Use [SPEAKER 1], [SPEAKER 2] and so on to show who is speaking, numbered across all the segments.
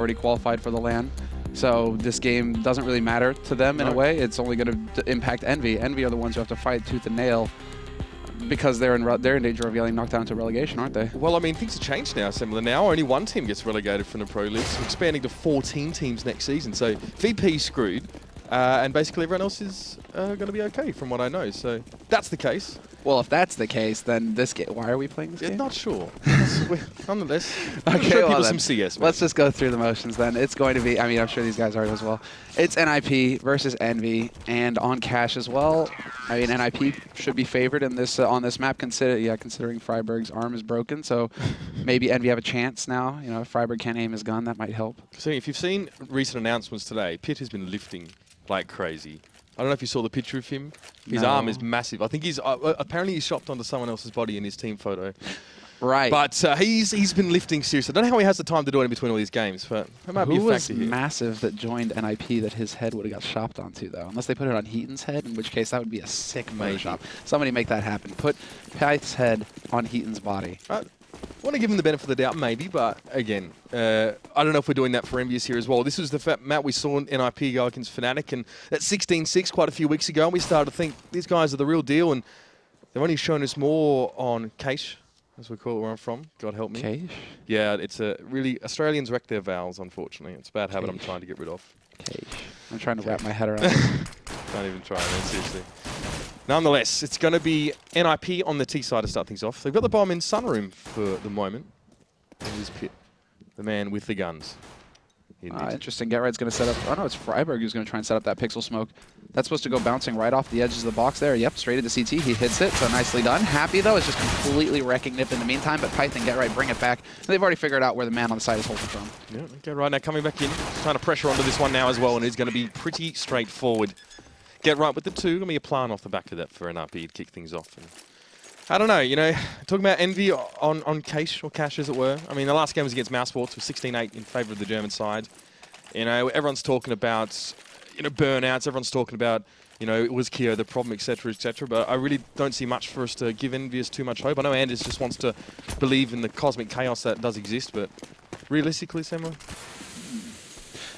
[SPEAKER 1] already qualified for the LAN. So this game doesn't really matter to them in a way. It's only going to impact EnVy. EnVy are the ones who have to fight tooth and nail because they're in danger of getting knocked down to relegation, aren't they?
[SPEAKER 2] Well, I mean, things have changed now, Semmler. Now only one team gets relegated from the Pro League, so expanding to 14 teams next season. So VP's screwed, and basically everyone else is going to be okay, from what I know. So that's the case.
[SPEAKER 1] Well, if that's the case, then this game. Why are we playing this game?
[SPEAKER 2] Not sure. Nonetheless,
[SPEAKER 1] okay,
[SPEAKER 2] show
[SPEAKER 1] well
[SPEAKER 2] people
[SPEAKER 1] then,
[SPEAKER 2] some CS. Man.
[SPEAKER 1] Let's just go through the motions then. It's going to be. I mean, I'm sure these guys are as well. It's NiP versus EnVy, and on cash as well. I mean, NiP should be favored in this on this map. Considering Freiburg's arm is broken, so maybe EnVy have a chance now. You know, if Freiburg can't aim his gun, that might help.
[SPEAKER 2] So if you've seen recent announcements today, Pitt has been lifting like crazy. I don't know if you saw the picture of him. His arm is massive. I think he's apparently he's shopped onto someone else's body in his team photo.
[SPEAKER 1] Right.
[SPEAKER 2] But he's been lifting seriously. I don't know how he has the time to do it in between all these games, but that might be a factor here.
[SPEAKER 1] Who was massive that joined NiP that his head would have got shopped onto, though? Unless they put it on Heaton's head, in which case that would be a sick Photoshop. Somebody make that happen. Put Pyth's head on Heaton's body.
[SPEAKER 2] I want to give him the benefit of the doubt, maybe, but again, I don't know if we're doing that for EnVyUs here as well. This was the map we saw in NiP go against Fnatic, and at 16-6 quite a few weeks ago, and we started to think these guys are the real deal, and they've only shown us more on Cache, as we call it where I'm from. God help me.
[SPEAKER 1] Cache?
[SPEAKER 2] Yeah, it's a really... Australians wreck their vowels, unfortunately. It's a bad habit I'm trying to get rid of.
[SPEAKER 1] Cache. I'm trying to wrap my head around it.
[SPEAKER 2] Can't even try, man, seriously. Nonetheless, it's going to be NiP on the T side to start things off. They've got the bomb in Sunroom for the moment. Here's Pitt, the man with the guns.
[SPEAKER 1] Interesting. Get Right's going to set up. Oh no, it's Freiburg who's going to try and set up that pixel smoke. That's supposed to go bouncing right off the edges of the box there. Yep, straight into CT. He hits it, so nicely done. Happy though, it's just completely wrecking NiP in the meantime, but Python Get Right bring it back. And they've already figured out where the man on the side is holding from.
[SPEAKER 2] Yeah, Get Right now coming back in, trying to pressure onto this one now as well, and it's going to be pretty straightforward. Get Right with the two. Going to be a plan off the back of that for NiP to kick things off. And I don't know, you know, talking about EnVy on Cache, or Cache as it were. I mean, the last game was against Mousesports with 16-8 in favour of the German side. You know, everyone's talking about, you know, burnouts. Everyone's talking about, you know, it was Keo the problem, etc., etc. But I really don't see much for us to give EnVyUs too much hope. I know Anders just wants to believe in the cosmic chaos that does exist, but realistically, Semmler?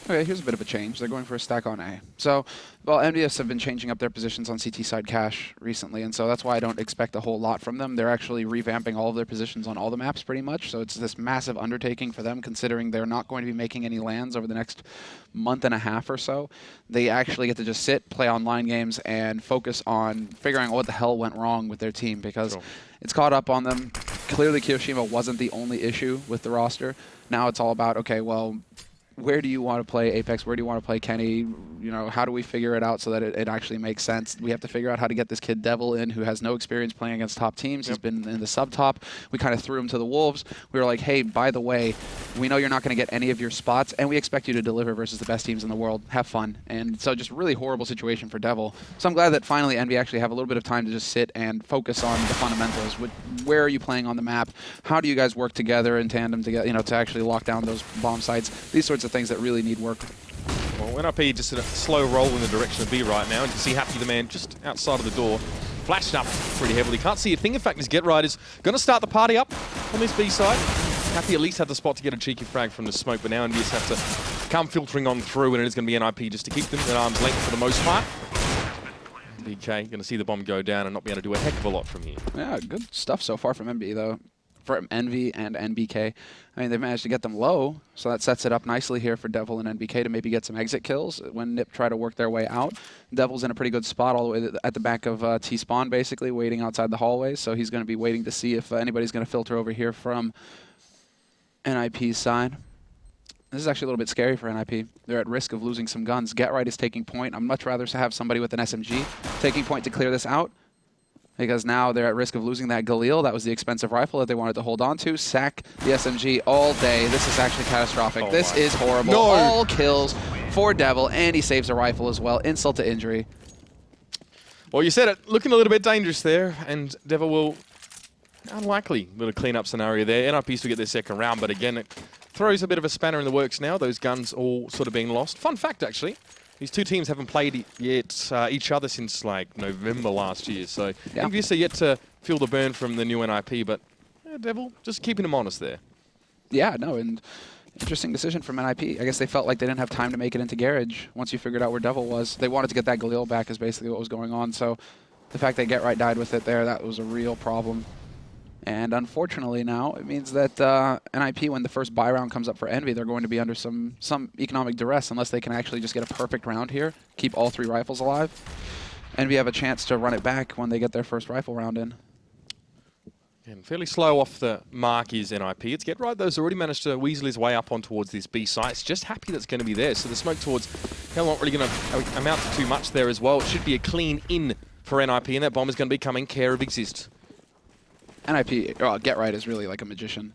[SPEAKER 1] Okay, here's a bit of a change. They're going for a stack on A. So, well, EnVyUs have been changing up their positions on CT side cache recently, and so that's why I don't expect a whole lot from them. They're actually revamping all of their positions on all the maps pretty much, so it's this massive undertaking for them considering they're not going to be making any lands over the next month and a half or so. They actually get to just sit, play online games, and focus on figuring out what the hell went wrong with their team because it's caught up on them. Clearly, Kiyoshima wasn't the only issue with the roster. Now it's all about, okay, well, where do you want to play Apex? Where do you want to play Kenny? You know, how do we figure it out so that it actually makes sense? We have to figure out how to get this kid Devil in who has no experience playing against top teams. He's been in the sub-top. We kind of threw him to the Wolves. We were like, hey, by the way, we know you're not going to get any of your spots, and we expect you to deliver versus the best teams in the world. Have fun. And so just really horrible situation for Devil. So I'm glad that finally EnVy actually have a little bit of time to just sit and focus on the fundamentals. Where are you playing on the map? How do you guys work together in tandem to get, you know, to actually lock down those bomb sites? These sorts of things that really need work.
[SPEAKER 2] Well, NiP just in a slow roll in the direction of B right now. And you can see Happy the man just outside of the door. Flashed up pretty heavily. Can't see a thing. In fact, his Get Right is going to start the party up on this B side. Happy at least had the spot to get a cheeky frag from the smoke, but now EnVyUs have to come filtering on through, and it is going to be NiP just to keep them at arm's length for the most part. DK going to see the bomb go down and not be able to do a heck of a lot from here.
[SPEAKER 1] Yeah, good stuff so far from EnVy, though. From EnVy and NBK. I mean, they've managed to get them low, so that sets it up nicely here for Devil and NBK to maybe get some exit kills when NiP try to work their way out. Devil's in a pretty good spot all the way at the back of T-spawn, basically, waiting outside the hallways, so he's going to be waiting to see if anybody's going to filter over here from NiP's side. This is actually a little bit scary for NiP. They're at risk of losing some guns. Get Right is taking point. I'd much rather have somebody with an SMG taking point to clear this out, because now they're at risk of losing that Galil. That was the expensive rifle that they wanted to hold on to. Sack the SMG all day. This is actually catastrophic. This is horrible. No. All kills for Devil, and he saves a rifle as well. Insult to injury.
[SPEAKER 2] Well, you said it. Looking a little bit dangerous there, and Devil will unlikely little clean-up scenario there. NiP still get their second round, but again, it throws a bit of a spanner in the works now. Those guns all sort of being lost. Fun fact, actually. These two teams haven't played yet each other since like November last year, so EnVyUs are yet to feel the burn from the new NiP, but Devil just keeping them honest there.
[SPEAKER 1] Yeah, no, and Interesting decision from NiP. I guess they felt like they didn't have time to make it into Garage once you figured out where Devil was. They wanted to get that Galil back is basically what was going on. So the fact they Get Right died with it there, that was a real problem. And unfortunately now, it means that NiP, when the first buy round comes up for Envy, they're going to be under some economic duress unless they can actually just get a perfect round here, keep all 3 rifles alive. Envy have a chance to run it back when they get their first rifle round in.
[SPEAKER 2] And fairly slow off the mark is NiP. It's Get Right, though, has already managed to weasel his way up on towards this B site. It's just happy that's going to be there. So the smoke towards Hell not really going to amount to too much there as well. It should be a clean in for NiP, and that bomb is going to be coming care of Exist.
[SPEAKER 1] NiP, Get Right is really like a magician.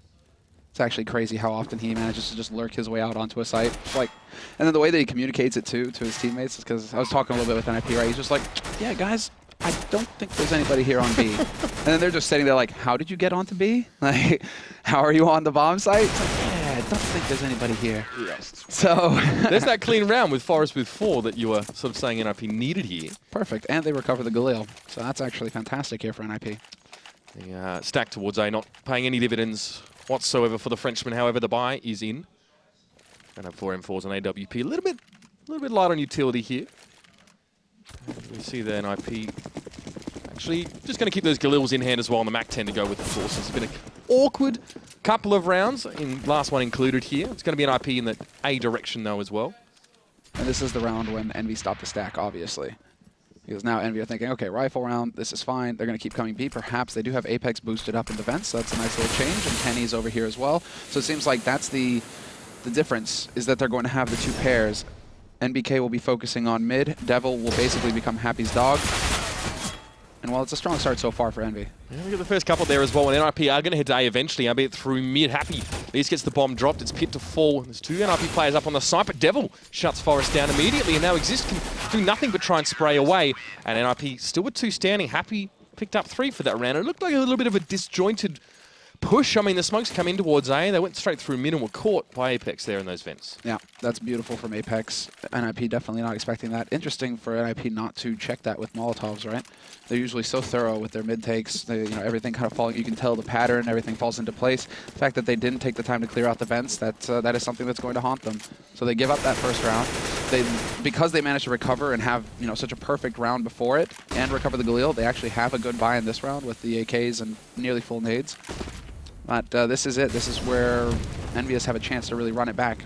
[SPEAKER 1] It's actually crazy how often he manages to just lurk his way out onto a site. Like, and then the way that he communicates it too to his teammates is because I was talking a little bit with NiP, right? He's just like, yeah, guys, I don't think there's anybody here on B. And then they're just sitting there like, how did you get onto B? Like, how are you on the bomb site? It's like, yeah, I don't think there's anybody here. Yes. So
[SPEAKER 2] there's that clean round with Forest with 4 that you were sort of saying NiP needed here.
[SPEAKER 1] Perfect, and they recover the Galil. So that's actually fantastic here for NiP.
[SPEAKER 2] The stack towards A, not paying any dividends whatsoever for the Frenchman. However, the buy is in. And have 4 M4s on AWP. A little bit light on utility here. And we see the NiP actually just going to keep those Galils in hand as well on the Mac-10 to go with, of course. It's been an awkward couple of rounds, last one included here. It's going to be NiP in the A direction, though, as well.
[SPEAKER 1] And this is the round when Envy stopped the stack, obviously. Because now Envy are thinking, okay, rifle round, this is fine. They're going to keep coming B. Perhaps they do have Apex boosted up in the vents, so that's a nice little change. And Kenny's over here as well. So it seems like that's the difference, is that they're going to have the 2 pairs. NBK will be focusing on mid. Devil will basically become Happy's dog. And well, it's a strong start so far for Envy.
[SPEAKER 2] Yeah, we got the first couple there as well. And NiP are going to hit A eventually, albeit through mid. Happy at least gets the bomb dropped. It's pit to fall. There's 2 NiP players up on the site, but Devil shuts Forest down immediately. And now Exist can do nothing but try and spray away. And NiP still with 2 standing. Happy picked up 3 for that round. It looked like a little bit of a disjointed push. I mean, the smokes come in towards A. They went straight through mid and were caught by Apex there in those vents. Yeah,
[SPEAKER 1] that's beautiful from Apex. NiP definitely not expecting that. Interesting for NiP not to check that with Molotovs, right? They're usually so thorough with their mid takes. They, everything kind of falling. You can tell the pattern. Everything falls into place. The fact that they didn't take the time to clear out the vents, that is something that's going to haunt them. So they give up that first round. Because they managed to recover and have such a perfect round before it and recover the Galil, they actually have a good buy in this round with the AKs and nearly full nades. But this is it. This is where EnVyUs have a chance to really run it back.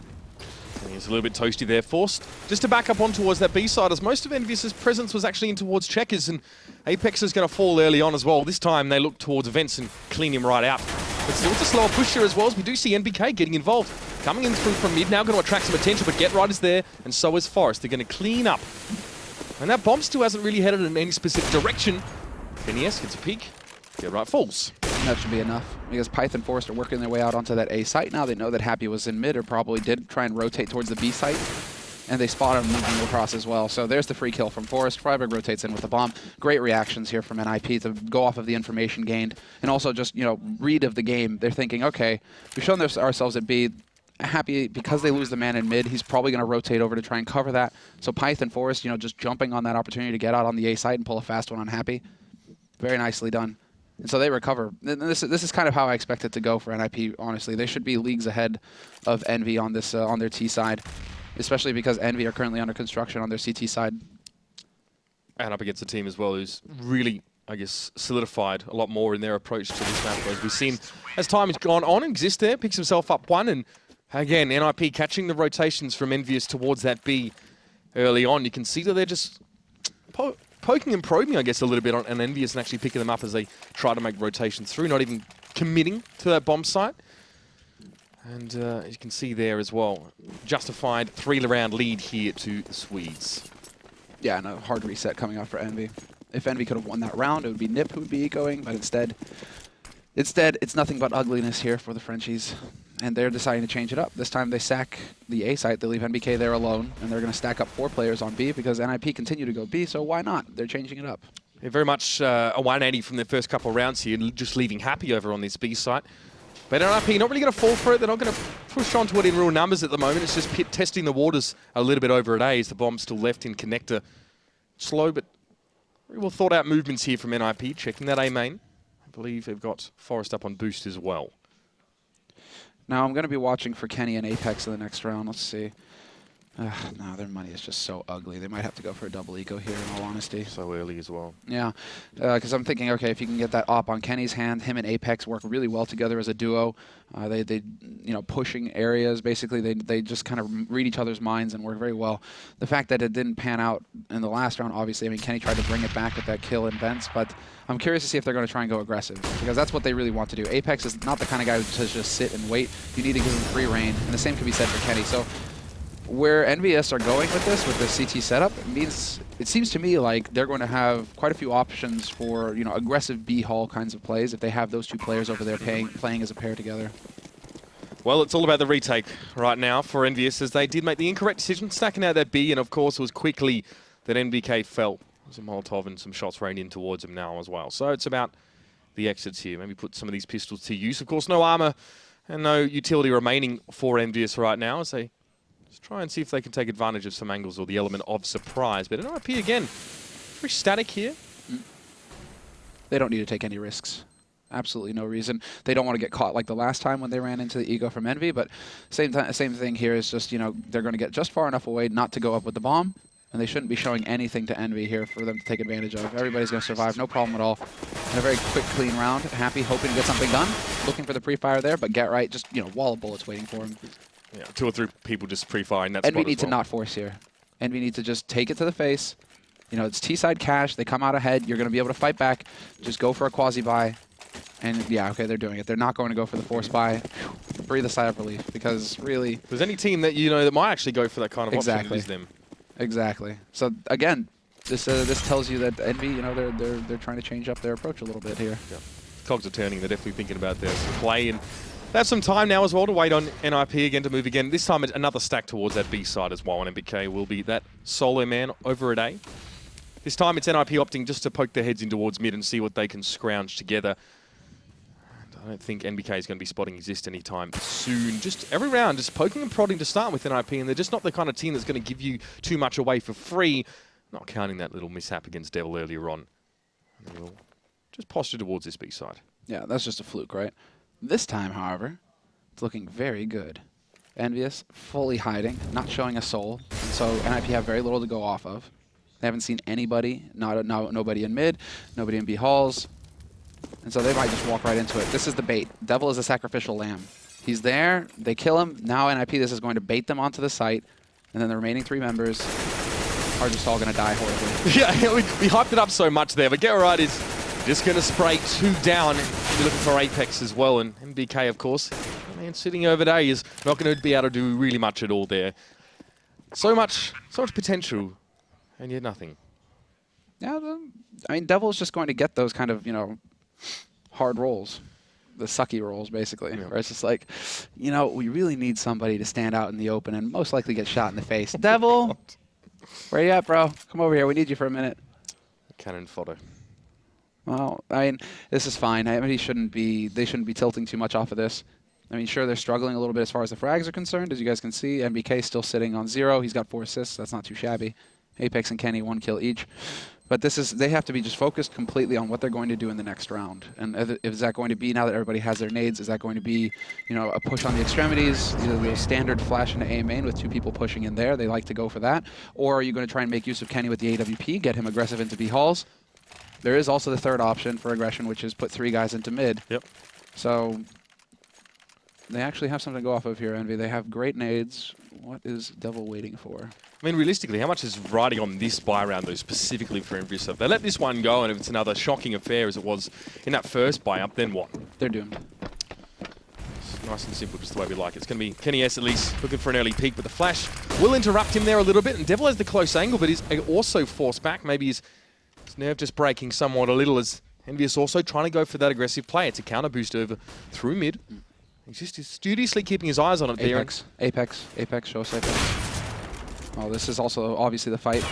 [SPEAKER 2] He's a little bit toasty there. Forced just to back up on towards that B side, as most of EnVyUs' presence was actually in towards Checkers, and Apex is going to fall early on as well. This time they look towards Vents and clean him right out. But still it's a slower push here as well, as we do see NBK getting involved. Coming in through from mid now, going to attract some attention, but Get Right is there, and so is Forest. They're going to clean up. And that bomb still hasn't really headed in any specific direction. NES gets a peek. Get Right falls.
[SPEAKER 1] That should be enough, because Python and Forest are working their way out onto that A site now. They know that Happy was in mid, or probably did try and rotate towards the B site, and they spot him moving across as well. So there's the free kill from Forest. Freiburg rotates in with the bomb. Great reactions here from NiP to go off of the information gained, and also just, read of the game. They're thinking, okay, we've shown ourselves at B. Happy, because they lose the man in mid, he's probably going to rotate over to try and cover that. So Python Forest, just jumping on that opportunity to get out on the A site and pull a fast one on Happy. Very nicely done. And so they recover. And this is kind of how I expect it to go for NiP, honestly. They should be leagues ahead of Envy on this on their T side, especially because Envy are currently under construction on their CT side.
[SPEAKER 2] And up against a team as well who's really, I guess, solidified a lot more in their approach to this map. As we've seen, as time has gone on, Exist there, picks himself up 1, and again, NiP catching the rotations from EnVyUs towards that B early on. You can see that they're just poking and probing, I guess, a little bit on EnVyUs and actually picking them up as they try to make rotations through, not even committing to that bomb site. And as you can see there as well, justified 3-round lead here to the Swedes.
[SPEAKER 1] Yeah, and a hard reset coming out for Envy. If Envy could have won that round, it would be NiP who would be ecoing, but instead, it's nothing but ugliness here for the Frenchies. And they're deciding to change it up. This time they sack the A site, they leave NBK there alone, and they're going to stack up 4 players on B because NiP continue to go B, so why not? They're changing it up.
[SPEAKER 2] Yeah, very much a 180 from their first couple of rounds here, just leaving Happy over on this B site. But NiP not really going to fall for it. They're not going to push onto it in real numbers at the moment. It's just testing the waters a little bit over at A as the bomb's still left in connector. Slow but very well thought out movements here from NiP, checking that A main. I believe they've got Forest up on boost as well.
[SPEAKER 1] Now I'm going to be watching for Kenny and Apex in the next round. Let's see. No, their money is just so ugly. They might have to go for a double eco here, in all honesty.
[SPEAKER 2] So early as well.
[SPEAKER 1] Yeah, because I'm thinking, okay, if you can get that op on Kenny's hand, him and Apex work really well together as a duo. They pushing areas. Basically, they just kind of read each other's minds and work very well. The fact that it didn't pan out in the last round, obviously, I mean, Kenny tried to bring it back with that kill in Vents, but I'm curious to see if they're going to try and go aggressive, because that's what they really want to do. Apex is not the kind of guy who just sit and wait. You need to give him free reign, and the same can be said for Kenny. So where EnVyUs are going with this, with the CT setup, it seems to me like they're going to have quite a few options for aggressive B-Hall kinds of plays if they have those two players over there playing as a pair together.
[SPEAKER 2] Well, it's all about the retake right now for EnVyUs, as they did make the incorrect decision, stacking out that B, and of course it was quickly that NBK fell. There's a Molotov and some shots rained in towards him now as well. So it's about the exits here. Maybe put some of these pistols to use. Of course, no armor and no utility remaining for EnVyUs right now, as they just try and see if they can take advantage of some angles or the element of surprise. But NiP again, very static here.
[SPEAKER 1] They don't need to take any risks. Absolutely no reason. They don't want to get caught like the last time when they ran into the ego from Envy, but same thing here is just, they're going to get just far enough away not to go up with the bomb, and they shouldn't be showing anything to Envy here for them to take advantage of. Everybody's going to survive, no problem at all. And a very quick, clean round. Happy, hoping to get something done. Looking for the pre-fire there, but Get Right, just, wall of bullets waiting for him.
[SPEAKER 2] Yeah, 2 or 3 people just pre-firing that spot
[SPEAKER 1] Envy need
[SPEAKER 2] as well.
[SPEAKER 1] to not force here. Envy need to just take it to the face. It's T-side cash. They come out ahead. You're going to be able to fight back. Just go for a quasi-buy. And yeah, okay, they're doing it. They're not going to go for the force buy. Breathe a sigh of relief, because really,
[SPEAKER 2] if there's any team that that might actually go for that kind of option, it is them.
[SPEAKER 1] Exactly. So again, this tells you that Envy, they're trying to change up their approach a little bit here.
[SPEAKER 2] Yeah. Cogs are turning. They're definitely thinking about their play, and they have some time now as well to wait on NiP again to move again. This time it's another stack towards that B side as well, and NBK will be that solo man over at A. This time it's NiP opting just to poke their heads in towards mid and see what they can scrounge together. I don't think NBK is going to be spotting Exist anytime soon. Just every round, just poking and prodding to start with NiP, and they're just not the kind of team that's going to give you too much away for free. Not counting that little mishap against Devil earlier on. And they will just posture towards this B side.
[SPEAKER 1] Yeah, that's just a fluke, right? This time, however, it's looking very good. EnVyUs fully hiding, not showing a soul, and so NiP have very little to go off of. They haven't seen anybody, nobody in mid, nobody in B halls. And so they might just walk right into it. This is the bait. Devil is a sacrificial lamb. He's there. They kill him. Now NiP, this is going to bait them onto the site. And then the remaining 3 members are just all going to die horribly.
[SPEAKER 2] Yeah, we hyped it up so much there. But Get Right is just going to spray 2 down. You're looking for Apex as well. And NBK, of course, man, sitting over there is not going to be able to do really much at all there. So much potential. And yet nothing.
[SPEAKER 1] Yeah, I mean, Devil's just going to get those kind of, hard rolls, the sucky rolls, basically. Yeah. Where it's just like, we really need somebody to stand out in the open and most likely get shot in the face. Devil, where you at, bro? Come over here. We need you for a minute.
[SPEAKER 2] Cannon fodder.
[SPEAKER 1] Well, I mean, this is fine. I mean, they shouldn't be tilting too much off of this. I mean, sure, they're struggling a little bit as far as the frags are concerned. As you guys can see, NBK still sitting on 0. He's got 4 assists. That's not too shabby. Apex and Kenny 1 kill each. But they have to be just focused completely on what they're going to do in the next round. And is that going to be, now that everybody has their nades, is that going to be, a push on the extremities, the standard flash into A main with 2 people pushing in there? They like to go for that. Or are you going to try and make use of Kenny with the AWP, get him aggressive into B halls? There is also the third option for aggression, which is put 3 guys into mid.
[SPEAKER 2] Yep.
[SPEAKER 1] So they actually have something to go off of here, Envy. They have great nades. What is Devil waiting for?
[SPEAKER 2] I mean, realistically, how much is riding on this buy round, though, specifically for EnVyUs? If they let this one go, and if it's another shocking affair as it was in that first buy up, then what?
[SPEAKER 1] They're doomed.
[SPEAKER 2] It's nice and simple, just the way we like it. It's going to be Kenny S at least looking for an early peek, but the flash will interrupt him there a little bit, and Devil has the close angle, but he's also forced back. Maybe his nerve just breaking somewhat a little, as EnVyUs also trying to go for that aggressive play. It's a counter boost over through mid. He's just studiously keeping his eyes on it there.
[SPEAKER 1] Apex, show us Apex. Oh, this is also obviously the fight.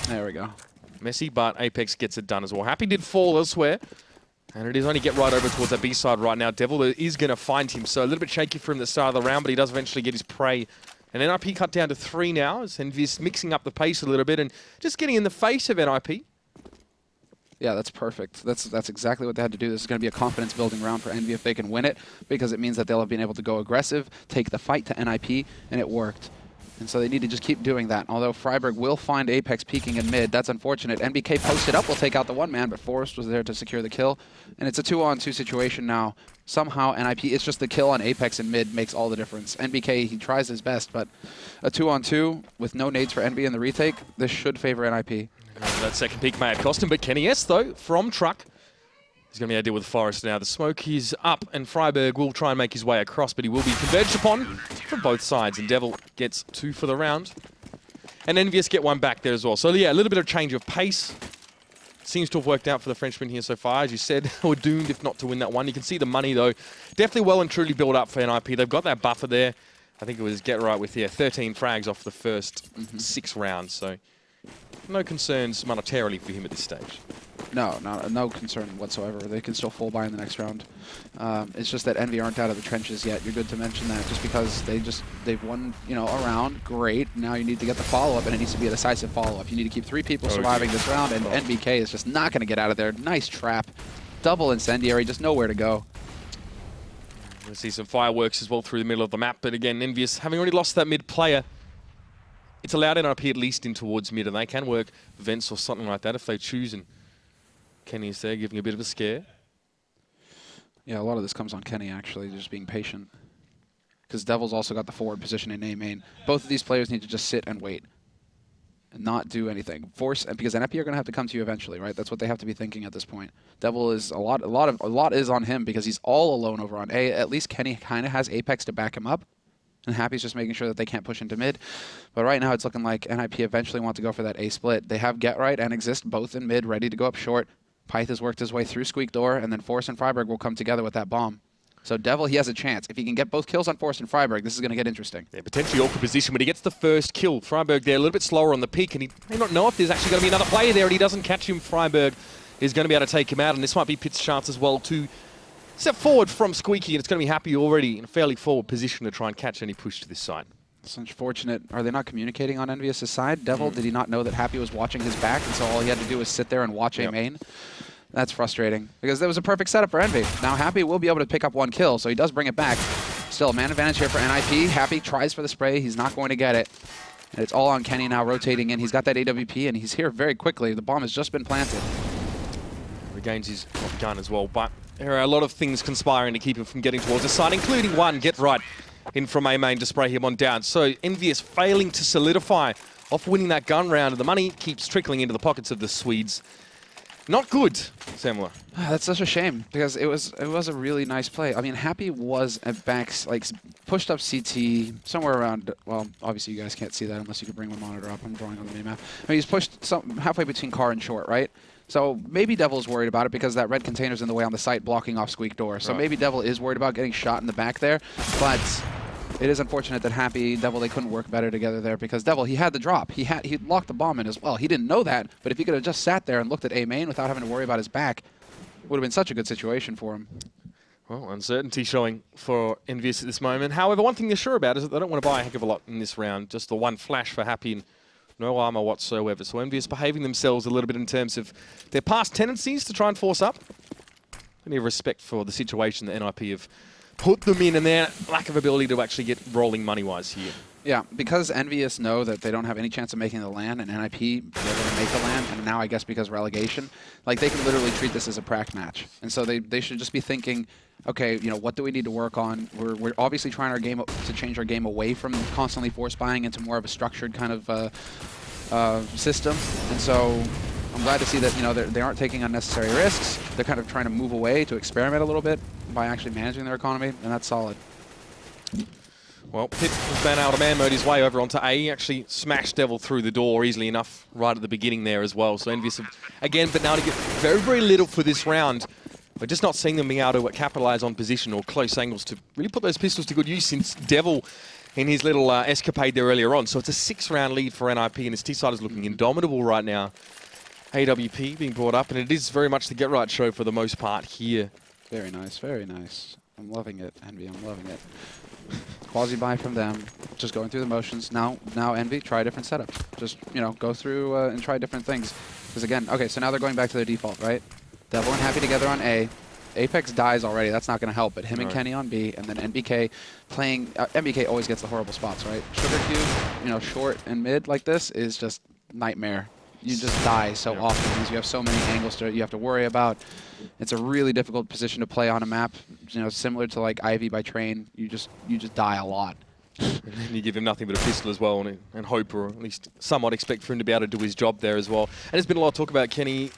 [SPEAKER 1] There we go.
[SPEAKER 2] Messy, but Apex gets it done as well. Happy did fall elsewhere. And it is only Get Right over towards that B side right now. Devil is going to find him. So a little bit shaky for him at the start of the round, but he does eventually get his prey. And NiP cut down to 3 now, as EnVyUs mixing up the pace a little bit and just getting in the face of NiP.
[SPEAKER 1] Yeah, that's perfect. That's exactly what they had to do. This is going to be a confidence-building round for Envy if they can win it, because it means that they'll have been able to go aggressive, take the fight to NiP, and it worked. And so they need to just keep doing that. Although Freiburg will find Apex peeking in mid, that's unfortunate. NBK posted up, will take out the one man, but Forrest was there to secure the kill. And it's a 2-on-2 situation now. Somehow NiP, it's just the kill on Apex in mid makes all the difference. NBK, he tries his best, but a 2-on-2 with no nades for NB in the retake, this should favor NiP.
[SPEAKER 2] That second peek may have cost him, but Kenny S, though, from truck, he's going to be able to deal with Forrest now. The smoke is up, and Freiburg will try and make his way across, but he will be converged upon from both sides, and Devil gets 2 for the round. And EnVyUs get 1 back there as well. So, yeah, a little bit of change of pace. Seems to have worked out for the Frenchman here so far. As you said, we're doomed if not to win that one. You can see the money, though, definitely well and truly built up for NiP. They've got that buffer there. I think it was Get Right with, 13 frags off the first 6 rounds, so no concerns monetarily for him at this stage.
[SPEAKER 1] No concern whatsoever. They can still full buy in the next round. It's just that Envy aren't out of the trenches yet. You're good to mention that, just because they've won, a round. Great. Now you need to get the follow-up, and it needs to be a decisive follow-up. You need to keep 3 people surviving this round, and NBK is just not going to get out of there. Nice trap. Double incendiary, just nowhere to go.
[SPEAKER 2] We'll see some fireworks as well through the middle of the map, but again, EnVyUs, having already lost that mid player, it's allowed NiP at least in towards mid, and they can work vents or something like that if they choose. And Kenny's there giving a bit of a scare.
[SPEAKER 1] Yeah, a lot of this comes on Kenny, actually, just being patient. Because Devil's also got the forward position in A main. Both of these players need to just sit and wait and not do anything. Because NiP are going to have to come to you eventually, right? That's what they have to be thinking at this point. Devil is a lot is on him because he's all alone over on A. At least Kenny kind of has Apex to back him up. And Happy's just making sure that they can't push into mid. But right now it's looking like NiP eventually want to go for that A split. They have Get Right and Exist both in mid, ready to go up short. Pyth has worked his way through Squeak Door, and then Forrest and Freiburg will come together with that bomb. So Devil, he has a chance. If he can get both kills on Forrest and Freiburg, this is going to get interesting.
[SPEAKER 2] Yeah, potentially awkward position when he gets the first kill. Freiburg there a little bit slower on the peak, and he may not know if there's actually going to be another player there, and he doesn't catch him. Freiburg is going to be able to take him out, and this might be Pitt's chance as well to step forward from Squeaky, and it's going to be Happy already in a fairly forward position to try and catch any push to this side.
[SPEAKER 1] It's unfortunate. Are they not communicating on EnVyUs' side? Devil, did he not know that Happy was watching his back, and so all he had to do was sit there and watch A main? That's frustrating, because that was a perfect setup for Envy. Now Happy will be able to pick up 1 kill, so he does bring it back. Still a man advantage here for NiP. Happy tries for the spray. He's not going to get it. And it's all on Kenny now rotating in. He's got that AWP, and he's here very quickly. The bomb has just been planted.
[SPEAKER 2] Regains his gun as well, but there are a lot of things conspiring to keep him from getting towards the side, including one Get Right in from A main to spray him on down. So EnVyUs failing to solidify off winning that gun round, and the money keeps trickling into the pockets of the Swedes. Not good, Semmler.
[SPEAKER 1] That's such a shame, because it was a really nice play. I mean, Happy was at backs, like pushed up CT somewhere around. Well, obviously you guys can't see that unless you could bring my monitor up. I'm drawing on the map. I mean, he's pushed halfway between car and short, right? So maybe Devil's worried about it because that red container's in the way on the site, blocking off Squeak Door. So maybe Devil is worried about getting shot in the back there, but it is unfortunate that Happy, Devil, they couldn't work better together there, because Devil, he had the drop. He locked the bomb in as well. He didn't know that, but if he could have just sat there and looked at A main without having to worry about his back, it would have been such a good situation for him.
[SPEAKER 2] Well, uncertainty showing for EnVyUs at this moment. However, one thing they're sure about is that they don't want to buy a heck of a lot in this round. Just the 1 flash for Happy and no armor whatsoever. So EnVyUs behaving themselves a little bit in terms of their past tendencies to try and force up. Plenty of respect for the situation that NiP have put them in, and their lack of ability to actually get rolling money-wise here. Yeah,
[SPEAKER 1] because EnVyUs know that they don't have any chance of making the LAN, and NiP, they're going to make the LAN, and now I guess because relegation, like they can literally treat this as a prac match. And so they should just be thinking, okay, what do we need to work on? We're obviously trying our game to change our game away from constantly force buying into more of a structured kind of system. And so I'm glad to see that they aren't taking unnecessary risks. They're kind of trying to move away to experiment a little bit by actually managing their economy, and that's solid.
[SPEAKER 2] Well, Pitt has been able to man mode his way over onto A. He actually smashed Devil through the door easily enough right at the beginning there as well. So EnVyUs have, again, been able to get very, very little for this round. We're just not seeing them being able to capitalize on position or close angles to really put those pistols to good use since Devil in his little escapade there earlier on. So it's a 6-round lead for NiP, and his T-side is looking indomitable right now. AWP being brought up, and it is very much the Get Right show for the most part here.
[SPEAKER 1] Very nice, very nice. I'm loving it, Envy, I'm loving it. quasi buy from them, just going through the motions. Now Envy, try a different setup. Just, go through and try different things. Because again, okay, so now they're going back to their default, right? Devil and Happy together on A. Apex dies already, that's not going to help, but him and Kenny on B, and then NBK playing, NBK always gets the horrible spots, right? Sugar Cube, short and mid like this is just nightmare. You just die so often because you have so many angles you have to worry about. It's a really difficult position to play on a map, similar to like Ivy by Train. You just die a lot.
[SPEAKER 2] And then you give him nothing but a pistol as well, and hope, or at least somewhat expect for him to be able to do his job there as well. And there's been a lot of talk about Kenny,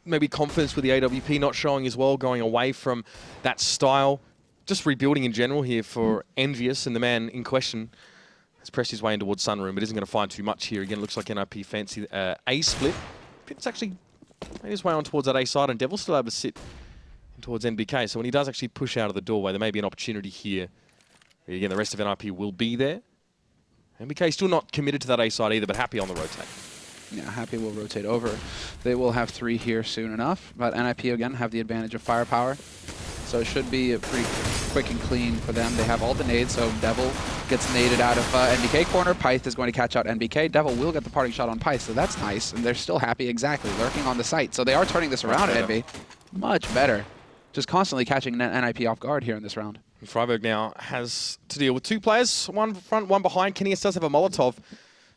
[SPEAKER 2] maybe confidence with the AWP not showing as well, going away from that style. Just rebuilding in general here for EnVyUs, and the man in question has pressed his way in towards Sunroom, but isn't going to find too much here. Again, looks like NiP fancy A split. Pit's actually made his way on towards that A side, and Devil's still able to sit towards NBK. So when he does actually push out of the doorway, there may be an opportunity here. Again, the rest of NiP will be there. NBK still not committed to that A side either, but Happy on the rotate.
[SPEAKER 1] Yeah, Happy will rotate over. They will have 3 here soon enough, but NiP again have the advantage of firepower. So it should be a pretty quick and clean for them. They have all the nades, so Devil gets naded out of NBK corner. Pyth is going to catch out NBK. Devil will get the parting shot on Pyth, so that's nice. And they're still Happy, exactly, lurking on the site. So they are turning this around, Envy. Much better. Just constantly catching NiP off guard here in this round.
[SPEAKER 2] Freiburg now has to deal with 2 players, one front, one behind. Kennius does have a Molotov,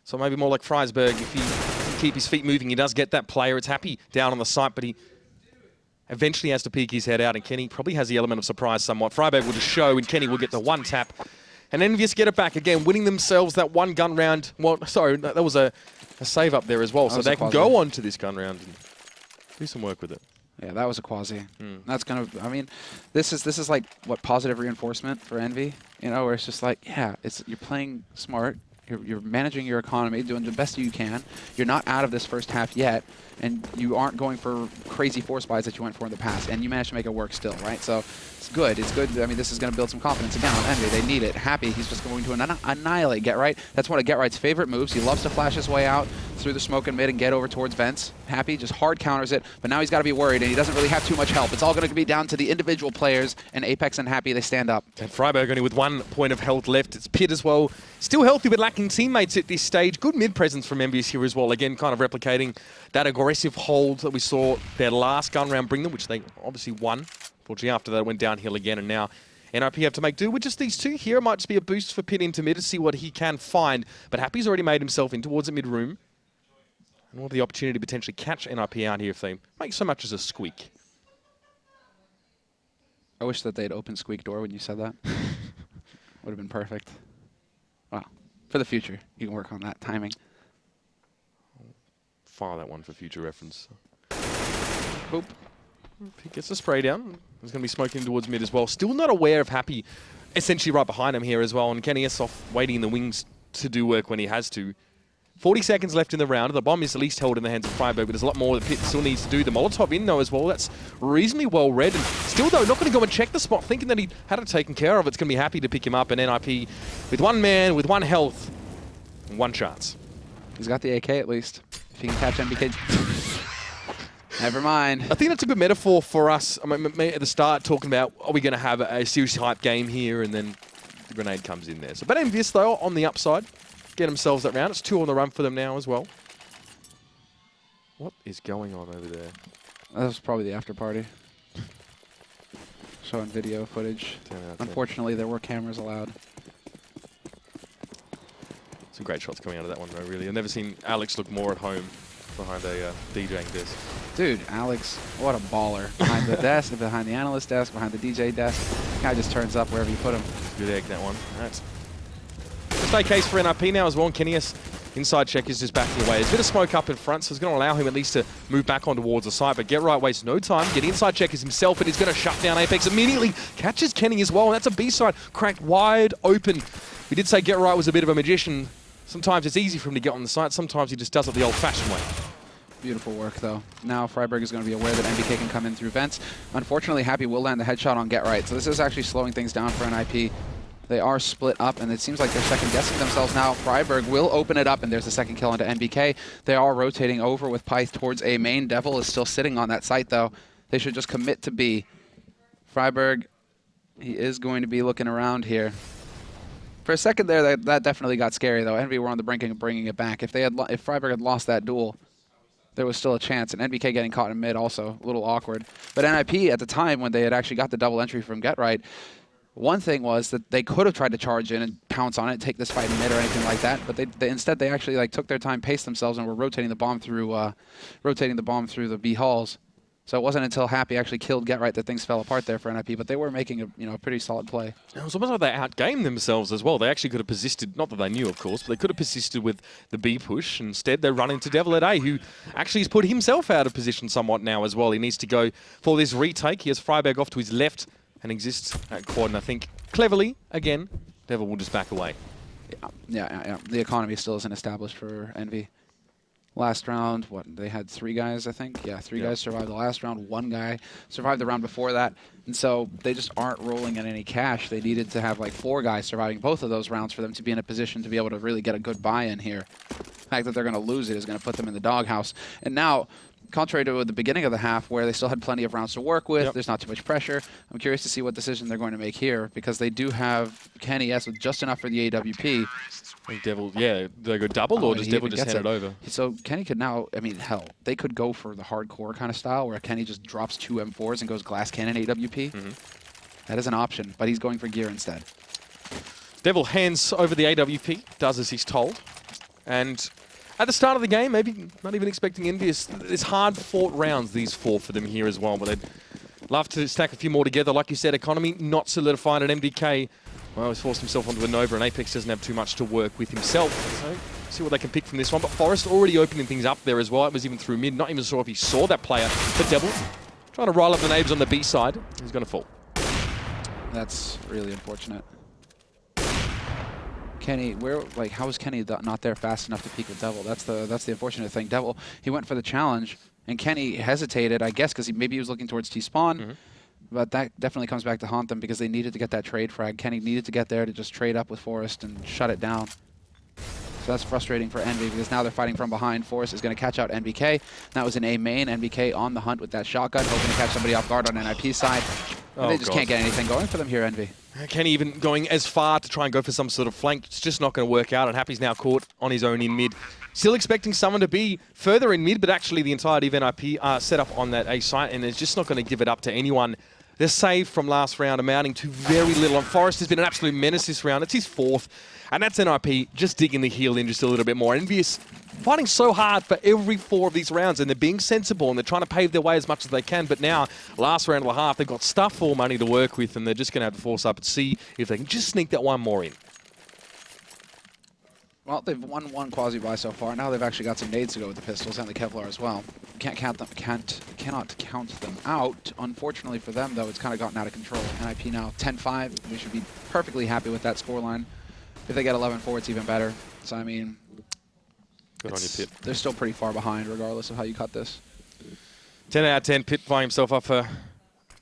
[SPEAKER 2] so maybe more like Freisberg. If he can keep his feet moving, he does get that player. It's Happy down on the site, but he eventually has to peek his head out, and Kenny probably has the element of surprise somewhat. Freiburg will just show, and Kenny will get the 1 tap. And EnVyUs get it back again, winning themselves that 1 gun round. Well, sorry, that was a save up there as well, so they can go on to this gun round and do some work with it.
[SPEAKER 1] Yeah, that was a quasi. That's gonna. I mean, this is like what positive reinforcement for Envy. Where it's just like, yeah, you're playing smart. You're managing your economy, doing the best you can. You're not out of this first half yet, and you aren't going for crazy force buys that you went for in the past, and you managed to make it work still, right? So it's good. It's good. I mean, this is going to build some confidence again on Envy. They need it. Happy, he's just going to annihilate Get Right. That's one of Get Right's favorite moves. He loves to flash his way out through the smoke and mid and get over towards vents. Happy just hard counters it, but now he's got to be worried, and he doesn't really have too much help. It's all going to be down to the individual players, and Apex and Happy, they stand up.
[SPEAKER 2] And Freiburg only with 1 point of health left. It's Pit as well. Still healthy, but lacking teammates at this stage. Good mid presence from EnVyUs here as well. Again, kind of replicating that aggressive hold that we saw their last gun round bring them, which they obviously won. Fortunately, after that, it went downhill again, and now NiP have to make do with just these 2 here. It might just be a boost for Pit into mid to see what he can find. But Happy's already made himself in towards the mid room. And we'll have the opportunity to potentially catch NiP out here if they make so much as a squeak.
[SPEAKER 1] I wish that they'd open squeak door when you said that. Would have been perfect. Wow. For the future, you can work on that timing.
[SPEAKER 2] File that one for future reference.
[SPEAKER 1] Boop.
[SPEAKER 2] He gets the spray down. He's going to be smoking towards mid as well. Still not aware of Happy, essentially right behind him here as well. And Kenny is off waiting in the wings to do work when he has to. 40 seconds left in the round. The bomb is at least held in the hands of Freiburg, but there's a lot more that Pit still needs to do. The Molotov in, though, as well. That's reasonably well read. And still, though, not going to go and check the spot, thinking that he had it taken care of. It's going to be Happy to pick him up. And NiP with 1 man, with 1 health, and 1 chance.
[SPEAKER 1] He's got the AK at least. If he can catch NBK. Never mind.
[SPEAKER 2] I think that's a good metaphor for us. I mean, at the start, talking about, are we going to have a serious hype game here? And then the grenade comes in there. So, but EnVyUs, though, on the upside. Get themselves that round. It's 2 on the run for them now as well. What is going on over there?
[SPEAKER 1] That was probably the after party. Showing video footage. Unfortunately, there were cameras allowed.
[SPEAKER 2] Some great shots coming out of that one, though, really. I've never seen Alex look more at home behind a DJing desk.
[SPEAKER 1] Dude, Alex, what a baller. Behind the desk, behind the analyst desk, behind the DJ desk. Guy just turns up wherever you put him.
[SPEAKER 2] Good egg, that one. That's stay case for NiP now as well. Kennius inside check is just backing away. There's a bit of smoke up in front, so it's going to allow him at least to move back on towards the side. But Get Right wastes no time. Get inside check is himself, and he's going to shut down Apex immediately. Catches Kenny as well, and that's a B-side cracked wide open. We did say Get Right was a bit of a magician. Sometimes it's easy for him to get on the site. Sometimes he just does it the old-fashioned way.
[SPEAKER 1] Beautiful work, though. Now Freiburg is going to be aware that NBK can come in through vents. Unfortunately, Happy will land the headshot on Get Right, so this is actually slowing things down for NiP. They are split up, and it seems like they're second-guessing themselves now. Freiburg will open it up, and there's a second kill into NBK. They are rotating over with Pyth towards A main. Devil is still sitting on that site, though. They should just commit to B. Freiburg, he is going to be looking around here. For a second there, that definitely got scary, though. Envy were on the brink of bringing it back. If Freiburg had lost that duel, there was still a chance. And NBK getting caught in mid also, a little awkward. But NiP, at the time, when they had actually got the double entry from Get Right, one thing was that they could have tried to charge in and pounce on it, take this fight in mid or anything like that. But instead, they actually like took their time, paced themselves, and were rotating the bomb through the B halls. So it wasn't until Happy actually killed Get Right that things fell apart there for NiP, but they were making a pretty solid play.
[SPEAKER 2] It was almost like they outgamed themselves as well. They actually could have persisted, not that they knew, of course, but they could have persisted with the B push. Instead, they run into Devil at A, who actually has put himself out of position somewhat now as well. He needs to go for this retake. He has Freiburg off to his left and exists at quad, and I think cleverly, again, Devil will just back away.
[SPEAKER 1] Yeah. The economy still isn't established for Envy. Last round, they had 3 guys, I think? Yeah, 3 guys survived the last round. 1 guy survived the round before that. And so they just aren't rolling in any cash. They needed to have like 4 guys surviving both of those rounds for them to be in a position to be able to really get a good buy-in here. The fact that they're going to lose it is going to put them in the doghouse. And now, contrary to the beginning of the half where they still had plenty of rounds to work with, there's not too much pressure, I'm curious to see what decision they're going to make here because they do have Kenny with just enough for the AWP.
[SPEAKER 2] Devil, yeah, they go double or does Devil just hand it over?
[SPEAKER 1] So Kenny could now, I mean, hell, they could go for the hardcore kind of style where Kenny just drops 2 M4s and goes glass cannon AWP. That is an option, but he's going for gear instead.
[SPEAKER 2] Devil hands over the AWP, does as he's told. And at the start of the game, maybe not even expecting EnVyUs, it's hard-fought rounds, these 4 for them here as well, but they'd love to stack a few more together. Like you said, economy not solidified, and MDK, well, he's forced himself onto a Nova, and Apex doesn't have too much to work with himself. So, see what they can pick from this one. But Forrest already opening things up there as well. It was even through mid. Not even sure if he saw that player. But Devil, trying to rile up the neighbors on the B side. He's going to fall.
[SPEAKER 1] That's really unfortunate. Kenny, how is Kenny not there fast enough to peek with Devil? That's the unfortunate thing. Devil, he went for the challenge, and Kenny hesitated, I guess, because maybe he was looking towards T-spawn. But that definitely comes back to haunt them because they needed to get that trade frag. Kenny needed to get there to just trade up with Forrest and shut it down. So that's frustrating for Envy because now they're fighting from behind. Forrest is going to catch out NBK. That was an A main. NBK on the hunt with that shotgun, hoping to catch somebody off guard on NiP side. They just can't get anything going for them here, Envy.
[SPEAKER 2] Kenny even going as far to try and go for some sort of flank. It's just not going to work out, and Happy's now caught on his own in mid. Still expecting someone to be further in mid, but actually the entirety of NiP are set up on that A site, and it's just not going to give it up to anyone. The save from last round amounting to very little. And Forrest has been an absolute menace this round. It's his 4th. And that's NiP just digging the heel in just a little bit more. EnVyUs fighting so hard for every 4 of these rounds. And they're being sensible and they're trying to pave their way as much as they can. But now, last round and a half, they've got stuff for money to work with. And they're just going to have to force up and see if they can just sneak that one more in.
[SPEAKER 1] Well, they've won 1 quasi-buy so far. Now they've actually got some nades to go with the pistols and the Kevlar as well. Cannot count them out. Unfortunately for them, though, it's kind of gotten out of control. NiP now 10-5. We should be perfectly happy with that scoreline. If they get 11-4, it's even better. So, I mean,
[SPEAKER 2] good on you, Pit.
[SPEAKER 1] They're still pretty far behind, regardless of how you cut this.
[SPEAKER 2] 10 out of 10. Pit flying himself up for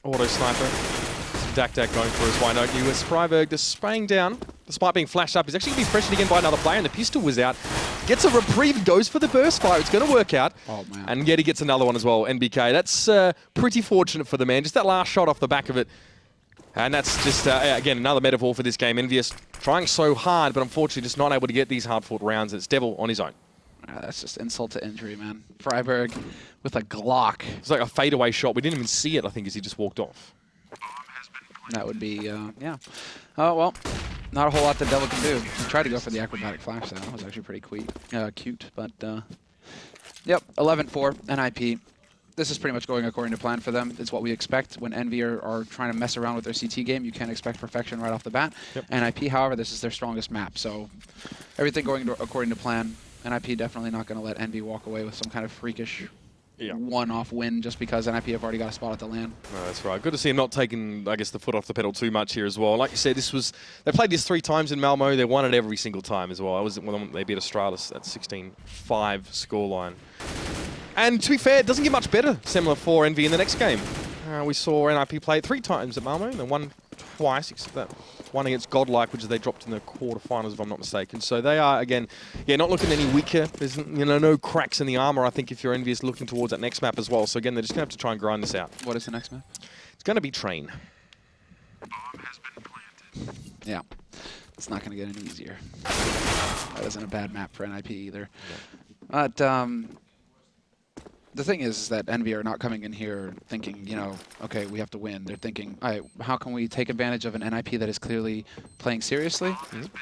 [SPEAKER 2] auto sniper. Dak going for his why don't you? As Freiburg just spraying down, despite being flashed up, he's actually going to be pressured again by another player, and the pistol was out. Gets a reprieve, goes for the burst fire. It's going to work out.
[SPEAKER 1] Oh, man.
[SPEAKER 2] And yet he gets another one as well, NBK. That's pretty fortunate for the man. Just that last shot off the back of it. And that's just, again, another metaphor for this game. EnVyUs trying so hard, but unfortunately just not able to get these hard-fought rounds. It's Devil on his own.
[SPEAKER 1] That's just insult to injury, man. Freiburg with a Glock.
[SPEAKER 2] It's like a fadeaway shot. We didn't even see it, I think, as he just walked off.
[SPEAKER 1] That would be, yeah. Oh, well, not a whole lot the Devil can do. He tried to go for the acrobatic flash, though. That was actually pretty cute. But, yep, 11-4, NiP. This is pretty much going according to plan for them. It's what we expect. When Envy are trying to mess around with their CT game, you can't expect perfection right off the bat. Yep. NiP, however, this is their strongest map. So everything going according to plan. NiP definitely not going to let Envy walk away with some kind of freakish one-off win just because NiP have already got a spot at the LAN.
[SPEAKER 2] No, that's right. Good to see him not taking, I guess, the foot off the pedal too much here as well. Like you said, they played this 3 times in Malmo. They won it every single time as well. I was when they beat Australis at 16-5 scoreline. And to be fair, it doesn't get much better, Semmler for Envy in the next game. We saw NiP play 3 times at Malmo. They won twice, except that one against Godlike, which they dropped in the quarterfinals, if I'm not mistaken. So they are, again, not looking any weaker. There's no cracks in the armor, I think, if you're EnVyUs looking towards that next map as well. So again, they're just going to have to try and grind this out.
[SPEAKER 1] What is the next map?
[SPEAKER 2] It's going to be Train.
[SPEAKER 1] Yeah. It's not going to get any easier. That isn't a bad map for NiP either.
[SPEAKER 2] Yeah.
[SPEAKER 1] But the thing is that EnVy are not coming in here thinking, you know, okay, we have to win. They're thinking, all right, how can we take advantage of an NiP that is clearly playing seriously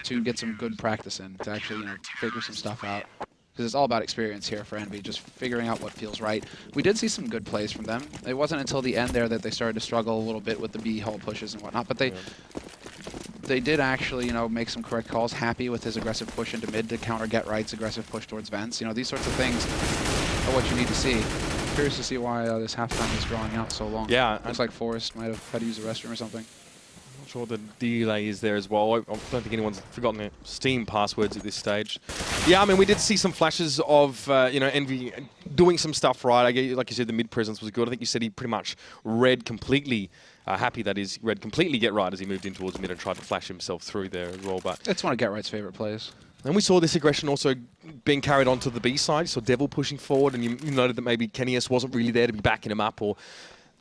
[SPEAKER 1] to get some good practice in, to actually, you know, figure some stuff out. Because it's all about experience here for EnVy, just figuring out what feels right. We did see some good plays from them. It wasn't until the end there that they started to struggle a little bit with the B hull pushes and whatnot, but they did actually, you know, make some correct calls. Happy with his aggressive push into mid to counter Get Right's aggressive push towards vents. You know, these sorts of things are what you need to see. Curious to see why this halftime is drawing out so long.
[SPEAKER 2] Yeah.
[SPEAKER 1] Looks like Forrest might have had to use the restroom or something.
[SPEAKER 2] Not sure the delay is there as well. I don't think anyone's forgotten their Steam passwords at this stage. Yeah, I mean, we did see some flashes of, you know, EnVy doing some stuff right. Like you said, the mid presence was good. I think you said he pretty much read completely, Happy that is, read completely Get Right as he moved in towards mid and tried to flash himself through there as well. But
[SPEAKER 1] it's one of Get Right's favorite plays.
[SPEAKER 2] And we saw this aggression also being carried on to the B side. You saw Devil pushing forward, and you noted that maybe NiP wasn't really there to be backing him up or,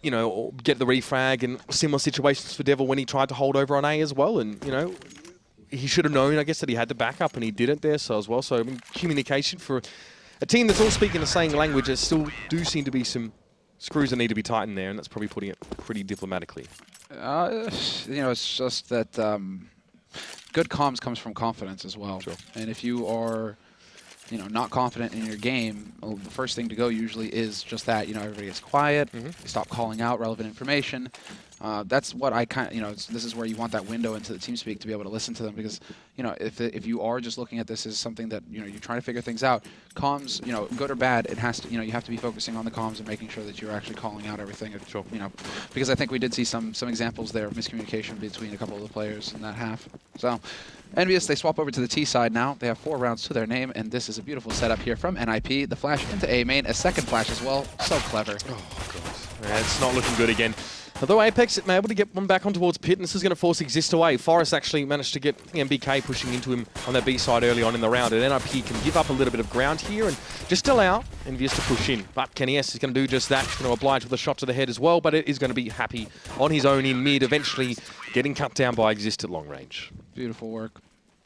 [SPEAKER 2] you know, or get the refrag, and similar situations for Devil when he tried to hold over on A as well. And, you know, he should have known, I guess, that he had the backup, and he didn't there so as well. So, I mean, communication for a team that's all speaking the same language, there still do seem to be some screws that need to be tightened there, and that's probably putting it pretty diplomatically.
[SPEAKER 1] You know, it's just that good comms comes from confidence as well.
[SPEAKER 2] Sure.
[SPEAKER 1] And if you are, you know, not confident in your game, well, the first thing to go usually is just that. You know, everybody gets quiet, they stop calling out relevant information. That's what I kind of, you know, this is where you want that window into the TeamSpeak to be able to listen to them, because, you know, if you are just looking at this as something that, you know, you're trying to figure things out, comms, you know, good or bad, it has to, you know, you have to be focusing on the comms and making sure that you're actually calling out everything.
[SPEAKER 2] Sure.
[SPEAKER 1] You know, because I think we did see some examples there of miscommunication between a couple of the players in that half. So, EnVyUs, they swap over to the T side now. They have 4 rounds to their name, and this is a beautiful setup here from NiP. The flash into A main, a second flash as well. So clever.
[SPEAKER 2] Oh, God. Yeah, it's not looking good again. Although Apex is able to get one back on towards Pit, and this is going to force Exist away. Forrest actually managed to get MBK pushing into him on that B side early on in the round, and NiP can give up a little bit of ground here and just allow EnVyUs to push in. But NiP is going to do just that. He's going to oblige with a shot to the head as well, but it is going to be Happy on his own in mid, eventually getting cut down by Exist at long range.
[SPEAKER 1] Beautiful work.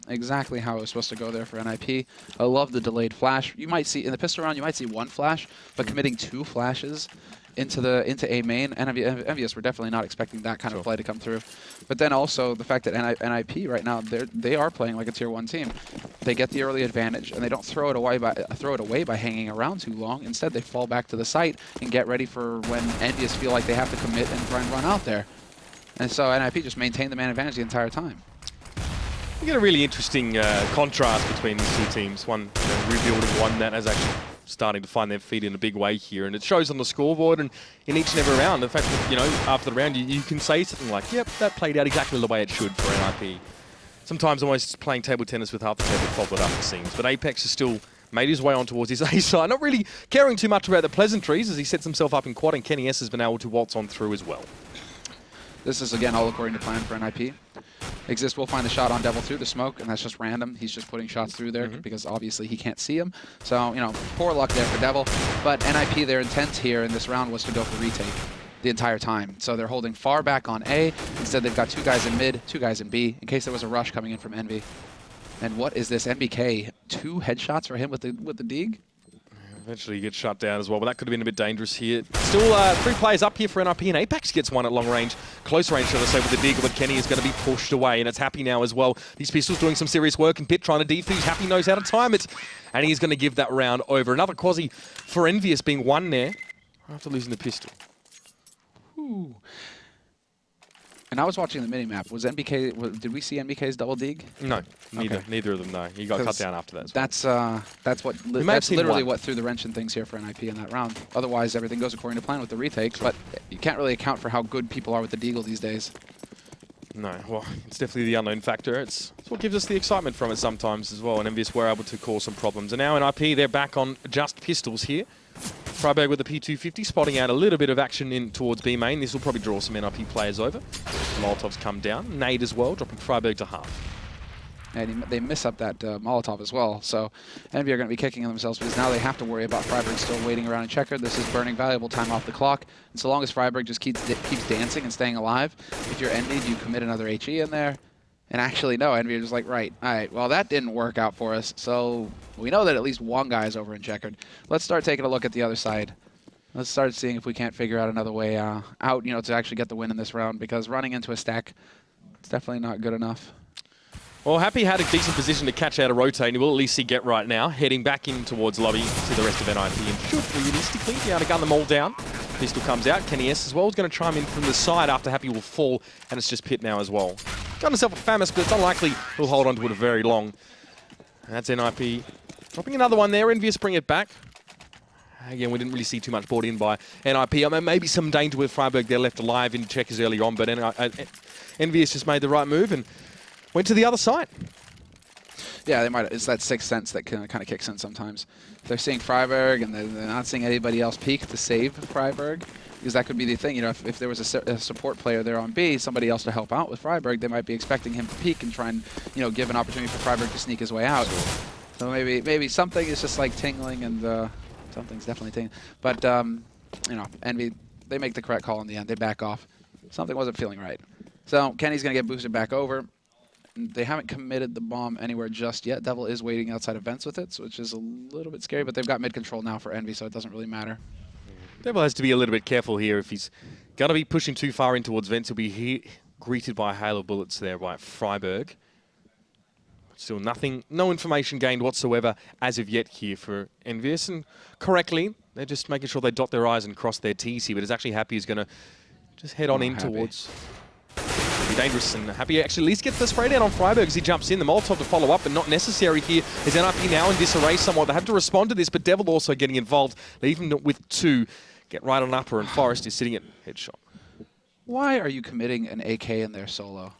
[SPEAKER 1] Exactly how it was supposed to go there for NiP. I love the delayed flash. You might see, in the pistol round, you might see 1 flash, but committing 2 flashes into A main, EnVyUs were definitely not expecting that kind of play to come through. But then also the fact that NiP right now, they are playing like a tier 1 team. They get the early advantage, and they don't throw it away by hanging around too long. Instead, they fall back to the site and get ready for when EnVyUs feel like they have to commit and try and run out there. And so NiP just maintained the man advantage the entire time.
[SPEAKER 2] We get a really interesting contrast between these two teams. One, you know, rebuilding, one that is actually starting to find their feet in a big way here, and it shows on the scoreboard and in each and every round. The fact that, you know, after the round you can say something like, yep, that played out exactly the way it should for NiP. Sometimes almost playing table tennis with half the table folded up, it seems. But Apex has still made his way on towards his A side, not really caring too much about the pleasantries as he sets himself up in quad, and NiP has been able to waltz on through as well.
[SPEAKER 1] This is, again, all according to plan for NiP. Exist will find the shot on Devil through the smoke, and that's just random. He's just putting shots through there because obviously he can't see him. So, you know, poor luck there for Devil. But NiP, their intent here in this round was to go for retake the entire time. So they're holding far back on A. Instead, they've got 2 guys in mid, 2 guys in B, in case there was a rush coming in from EnVy. And what is this? MBK, 2 headshots for him with the dig?
[SPEAKER 2] Eventually he gets shut down as well, but that could have been a bit dangerous here. Still 3 players up here for NiP, and Apex gets 1 at long range. Close range, should I say, with the dig, but Kenny is going to be pushed away, and it's Happy now as well. These pistols doing some serious work, and Pit trying to defuse. Happy knows how to time it, and he's going to give that round over. Another quasi for EnVyUs being 1 there after losing the pistol.
[SPEAKER 1] Ooh. And I was watching the mini-map. Was NBK? Did we see NBK's double dig?
[SPEAKER 2] No, neither of them. No, he got cut down after that.
[SPEAKER 1] That's literally what threw the wrench in things here for NiP in that round. Otherwise, everything goes according to plan with the retake. But you can't really account for how good people are with the deagle these days.
[SPEAKER 2] No, well, it's definitely the unknown factor. It's what gives us the excitement from it sometimes as well. And EnVyUs were able to cause some problems. And now NiP, they're back on just pistols here. Freiberg with the P250, spotting out a little bit of action in towards B main. This will probably draw some NiP players over. Molotovs come down. Nade as well, dropping Freiberg to half.
[SPEAKER 1] And they miss up that Molotov as well. So EnVy are going to be kicking themselves because now they have to worry about Freiberg still waiting around in checker. This is burning valuable time off the clock. And so long as Freiberg just keeps dancing and staying alive, if you're EnVy, you commit another HE in there. And actually, no, EnVyUs was like, right, all right, well, that didn't work out for us. So we know that at least one guy is over in checkered. Let's start taking a look at the other side. Let's start seeing if we can't figure out another way out, to actually get the win in this round, because running into a stack, it's definitely not good enough.
[SPEAKER 2] Well, Happy had a decent position to catch out a rotate, and we'll at least see Get Right now, heading back in towards lobby to the rest of NiP, and should realistically be able to gun them all down. Pistol comes out, Kenny S as well is going to chime in from the side after Happy will fall, and it's just Pit now as well. Got himself a Famous, but it's unlikely he'll hold on to it very long. And that's NiP. Dropping another one there, EnVyUs bring it back. Again, we didn't really see too much brought in by NiP. I mean, maybe some danger with Freiburg there left alive in checkers earlier on, but EnVyUs just made the right move and went to the other side.
[SPEAKER 1] Yeah, they might. It's that sixth sense that kind of kicks in sometimes. If they're seeing Freiburg and they're not seeing anybody else peek to save Freiburg, because that could be the thing. If there was a support player there on B, somebody else to help out with Freiburg, they might be expecting him to peek and try and give an opportunity for Freiburg to sneak his way out. So maybe something is just like tingling, and something's definitely tingling. But Envy, they make the correct call in the end. They back off. Something wasn't feeling right. So Kenny's gonna get boosted back over. They haven't committed the bomb anywhere just yet. Devil is waiting outside of vents with it, which is a little bit scary, but they've got mid control now for Envy, so it doesn't really matter.
[SPEAKER 2] Devil has to be a little bit careful here. If he's going to be pushing too far in towards vents, he'll be greeted by a hail of bullets there by Freiburg. Still no information gained whatsoever as of yet here for EnVyUs, and correctly, they're just making sure they dot their I's and cross their T's here, but it's actually Happy is going to just head on in towards... Be dangerous, and Happy actually at least gets the spray down on Freiburg as he jumps in. The Molotov to follow up, but not necessary here. Is NiP now in disarray somewhat? They have to respond to this, but Devil also getting involved, leaving it with two. Get right on upper, and Forrest is sitting at headshot.
[SPEAKER 1] Why are you committing an AK in their solo?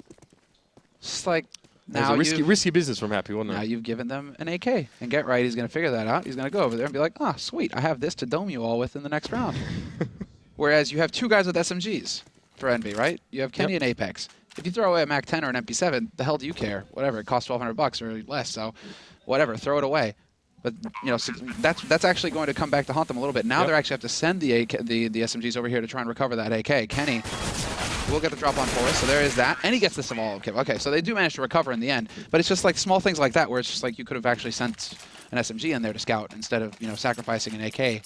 [SPEAKER 1] It's like now
[SPEAKER 2] risky business from Happy, wasn't it?
[SPEAKER 1] Now you've given them an AK, and Get Right, he's going to figure that out. He's going to go over there and be like, ah, sweet, I have this to dome you all with in the next round. Whereas you have two guys with SMGs for Envy, right? You have Kenny and Apex. If you throw away a Mac 10 or an MP7, the hell do you care? Whatever, it costs $1,200 or less, so whatever, throw it away. But so that's actually going to come back to haunt them a little bit. Now they actually have to send the SMGs over here to try and recover that AK. Kenny will get the drop on Forrest, so there is that, and he gets the Semmler kill. Okay, so they do manage to recover in the end, but it's just like small things like that where it's just like you could have actually sent an SMG in there to scout instead of sacrificing an AK.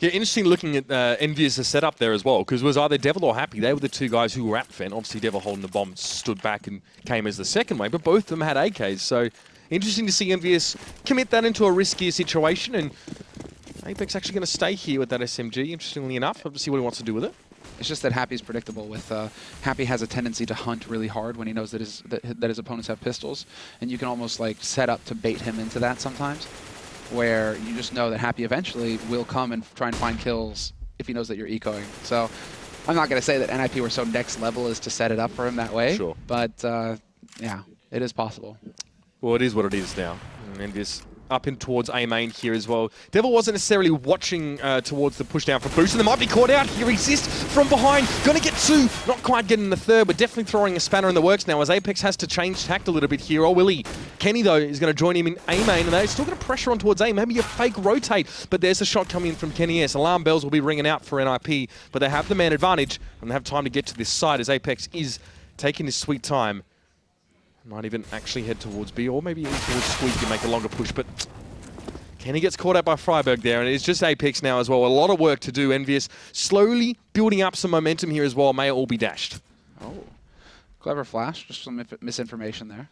[SPEAKER 2] Yeah, interesting looking at EnVyUs' setup there as well, because it was either Devil or Happy. They were the two guys who were at Vent. Obviously, Devil holding the bomb stood back and came as the second wave, but both of them had AKs. So interesting to see EnVyUs commit that into a riskier situation, and Apex actually going to stay here with that SMG, interestingly enough. Let's see what he wants to do with it.
[SPEAKER 1] It's just that Happy's predictable. With Happy has a tendency to hunt really hard when he knows that his opponents have pistols, and you can almost like set up to bait him into that sometimes, where you just know that Happy eventually will come and try and find kills if he knows that you're ecoing. So I'm not going to say that NiP were so next level as to set it up for him that way,
[SPEAKER 2] sure.
[SPEAKER 1] But yeah, it is possible.
[SPEAKER 2] Well, it is what it is now. And EnVyUs up in towards A main here as well. Devil wasn't necessarily watching towards the push down for Boost, and they might be caught out. He resists from behind. Going to get two. Not quite getting the third, but definitely throwing a spanner in the works now as Apex has to change tact a little bit here. Oh, will he? Kenny, though, is going to join him in A main, and they're still going to pressure on towards A. Maybe a fake rotate, but there's a shot coming in from Kenny S. Alarm bells will be ringing out for NiP, but they have the man advantage, and they have time to get to this side as Apex is taking his sweet time. Might even actually head towards B, or maybe even towards Squeak and make a longer push, but Kenny gets caught out by Freiburg there, and it's just Apex now as well. A lot of work to do. EnVyUs slowly building up some momentum here as well. May it all be dashed.
[SPEAKER 1] Oh, clever flash. Just some misinformation there.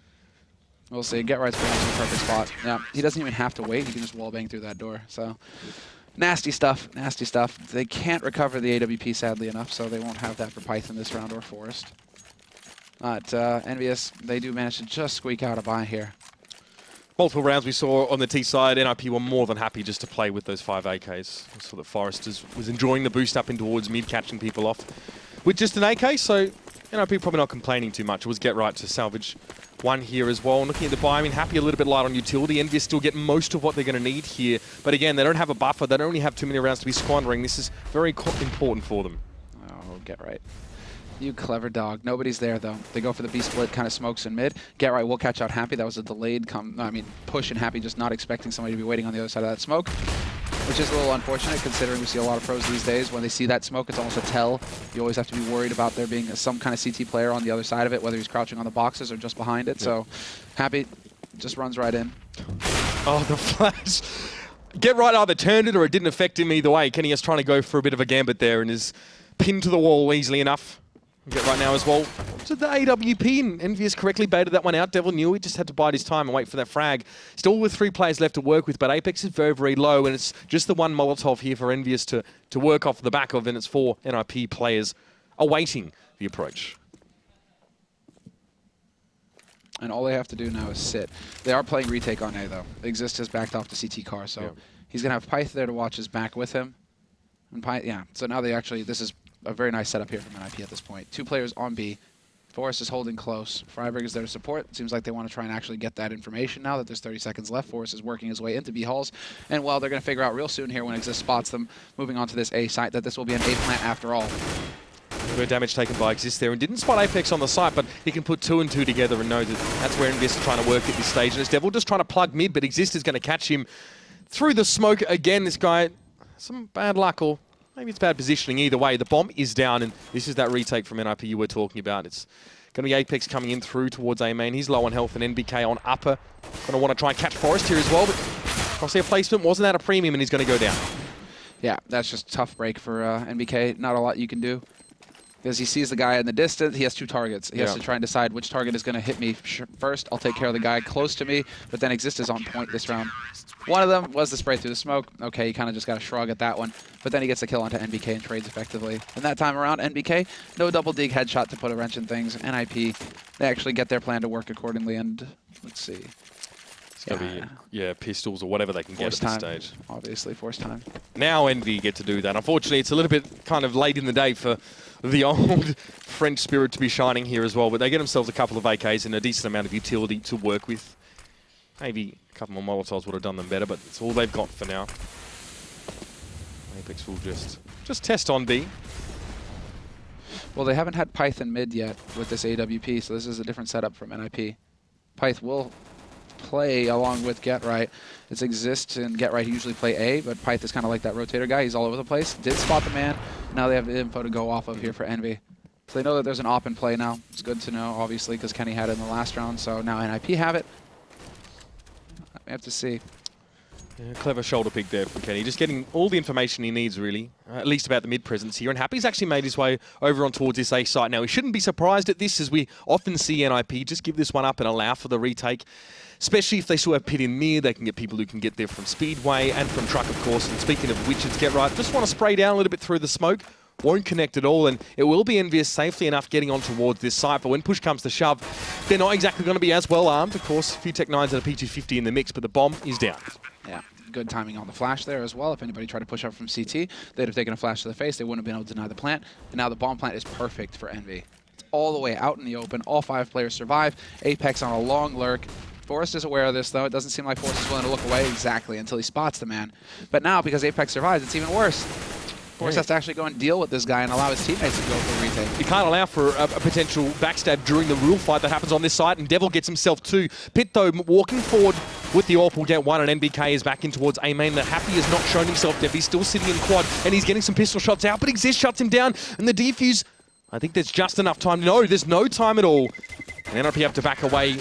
[SPEAKER 1] We'll see. Get Right's putting us in the perfect spot. Yeah, he doesn't even have to wait. He can just wall bang through that door. So nasty stuff. Nasty stuff. They can't recover the AWP sadly enough, so they won't have that for Python this round or Forest. But EnVyUs, they do manage to just squeak out a buy here.
[SPEAKER 2] Multiple rounds we saw on the T side. NiP were more than happy just to play with those 5 AKs. I saw that Forrest was enjoying the boost up in towards mid, catching people off with just an AK, so NiP probably not complaining too much. It was Get Right to salvage one here as well. And looking at the buy, I mean, Happy a little bit light on utility. EnVyUs still get most of what they're going to need here. But again, they don't have a buffer. They don't really have too many rounds to be squandering. This is very important for them.
[SPEAKER 1] Oh, Get Right. You clever dog. Nobody's there, though. They go for the B-split, kind of smokes in mid. Get Right will catch out Happy. That was a delayed push, and Happy just not expecting somebody to be waiting on the other side of that smoke. which is a little unfortunate considering we see a lot of pros these days. When they see that smoke, it's almost a tell. You always have to be worried about there being some kind of CT player on the other side of it, whether he's crouching on the boxes or just behind it. Yep. So Happy just runs right in.
[SPEAKER 2] Oh, the flash. Get right either turned it or it didn't affect him either way. Kenny is trying to go for a bit of a gambit there and is pinned to the wall easily enough. Get right now as well. To the AWP, and EnVyUs correctly baited that one out. Devil knew he just had to bide his time and wait for that frag. Still with 3 players left to work with, but Apex is very, very low, and it's just the one Molotov here for EnVyUs to work off the back of, and it's 4 NiP players awaiting the approach.
[SPEAKER 1] And all they have to do now is sit. They are playing retake on A, though. Exist has backed off the CT car, so he's going to have Pyth there to watch his back with him. And so now they actually, this is a very nice setup here from NiP at this point. 2 players on B. Forrest is holding close. Freiberg is there to support. It seems like they want to try and actually get that information now that there's 30 seconds left. Forrest is working his way into B halls. And well, they're going to figure out real soon here when Exist spots them moving on to this A site that this will be an A plant after all.
[SPEAKER 2] Good damage taken by Exist there and didn't spot Apex on the site, but he can put 2 and 2 together and know that that's where EnVyUs is trying to work at this stage. And it's Devil just trying to plug mid, but Exist is going to catch him through the smoke again. This guy, some bad luck or maybe it's bad positioning. Either way, the bomb is down, and this is that retake from NiP you were talking about. It's going to be Apex coming in through towards A main. He's low on health, and NBK on upper. Going to want to try and catch Forrest here as well, but crosshair placement wasn't at a premium, and he's going to go down. Yeah,
[SPEAKER 1] that's just a tough break for NBK. Not a lot you can do. Because he sees the guy in the distance, he has 2 targets. He has to try and decide which target is going to hit me first. I'll take care of the guy close to me, but then Exist is on point this round. One of them was the spray through the smoke. Okay, he kind of just got a shrug at that one, but then he gets a kill onto NBK and trades effectively. And that time around, NBK, no double dig headshot to put a wrench in things. NiP, they actually get their plan to work accordingly, and let's see.
[SPEAKER 2] It's going to be, pistols or whatever they can get at this stage.
[SPEAKER 1] Obviously, force time.
[SPEAKER 2] Now EnVy get to do that. Unfortunately, it's a little bit kind of late in the day for the old French spirit to be shining here as well, but they get themselves a couple of AKs and a decent amount of utility to work with. Maybe a couple more Molotovs would have done them better, but it's all they've got for now. Apex will just test on B.
[SPEAKER 1] Well, they haven't had Pyth in mid yet with this AWP, so this is a different setup from NiP. Pyth will play along with Get Right. It's Exist and Get Right usually play A, but Pyth is kind of like that rotator guy. He's all over the place. Did spot the man. Now they have the info to go off of here for EnVy. So they know that there's an op in play now. It's good to know, obviously, because Kenny had it in the last round. So now NiP have it. We have to see.
[SPEAKER 2] Yeah, clever shoulder pick there from Kenny. Just getting all the information he needs, really, at least about the mid presence here. And Happy's actually made his way over on towards this A site. Now, we shouldn't be surprised at this, as we often see NiP just give this one up and allow for the retake. Especially if they still have pit in near, they can get people who can get there from Speedway and from Truck, of course. And speaking of which, it's Get Right. Just want to spray down a little bit through the smoke. Won't connect at all, and it will be EnVyUs safely enough getting on towards this site. But when push comes to shove, they're not exactly going to be as well armed. Of course, a few Tech 9s and a P250 in the mix, but the bomb is down.
[SPEAKER 1] Yeah, good timing on the flash there as well. If anybody tried to push up from CT, they'd have taken a flash to the face. They wouldn't have been able to deny the plant. And now the bomb plant is perfect for EnVy. It's all the way out in the open. All 5 players survive. Apex on a long lurk. Forrest is aware of this, though. It doesn't seem like Forrest is willing to look away exactly until he spots the man. But now, because Apex survives, it's even worse. Forrest has to actually go and deal with this guy and allow his teammates to go for a retake.
[SPEAKER 2] You can't allow for a potential backstab during the rule fight that happens on this side, and Devil gets himself 2. Pit, though, walking forward with the AWP will get 1, and NBK is back in towards A main. The Happy has not shown himself. Dev, he's still sitting in quad, and he's getting some pistol shots out, but Exist shuts him down, and the defuse, I think there's just enough time. No, there's no time at all. And NiP have to back away,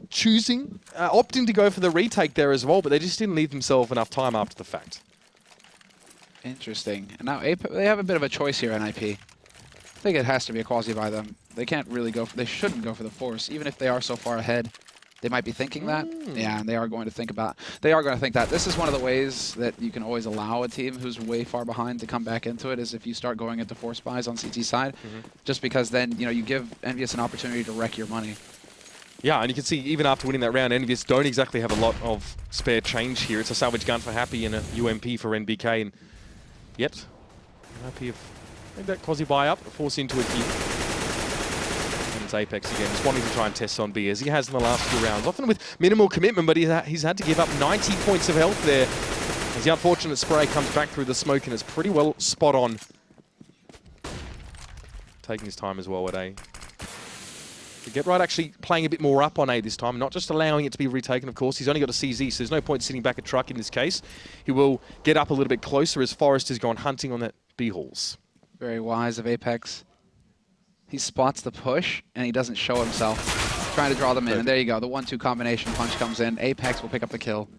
[SPEAKER 2] choosing, opting to go for the retake there as well, but they just didn't leave themselves enough time after the fact.
[SPEAKER 1] Interesting. And now they have a bit of a choice here, NiP. I think it has to be a quasi by them. They can't really go for, they shouldn't go for the force, even if they are so far ahead. They might be thinking that. Yeah, and they are going to think that. This is one of the ways that you can always allow a team who's way far behind to come back into it, is if you start going into force buys on CT side, just because then, you know, you give EnVyUs an opportunity to wreck your money.
[SPEAKER 2] Yeah, and you can see even after winning that round, EnVyUs don't exactly have a lot of spare change here. It's a salvage gun for Happy and a UMP for NBK, and yet NiP have made that quasi buy up, force into it here. Apex again, just wanting to try and test on B as he has in the last few rounds, often with minimal commitment, but he's had to give up 90 points of health there as the unfortunate spray comes back through the smoke, and it's pretty well spot on. Taking his time as well at A. Get Right actually playing a bit more up on A this time, not just allowing it to be retaken, of course. He's only got a CZ, so there's no point sitting back a truck in this case. He will get up a little bit closer as Forrest has gone hunting on that B-halls.
[SPEAKER 1] Very wise of Apex. He spots the push, and he doesn't show himself. Trying to draw them in, and there you go. The 1-2 combination punch comes in. Apex will pick up the kill.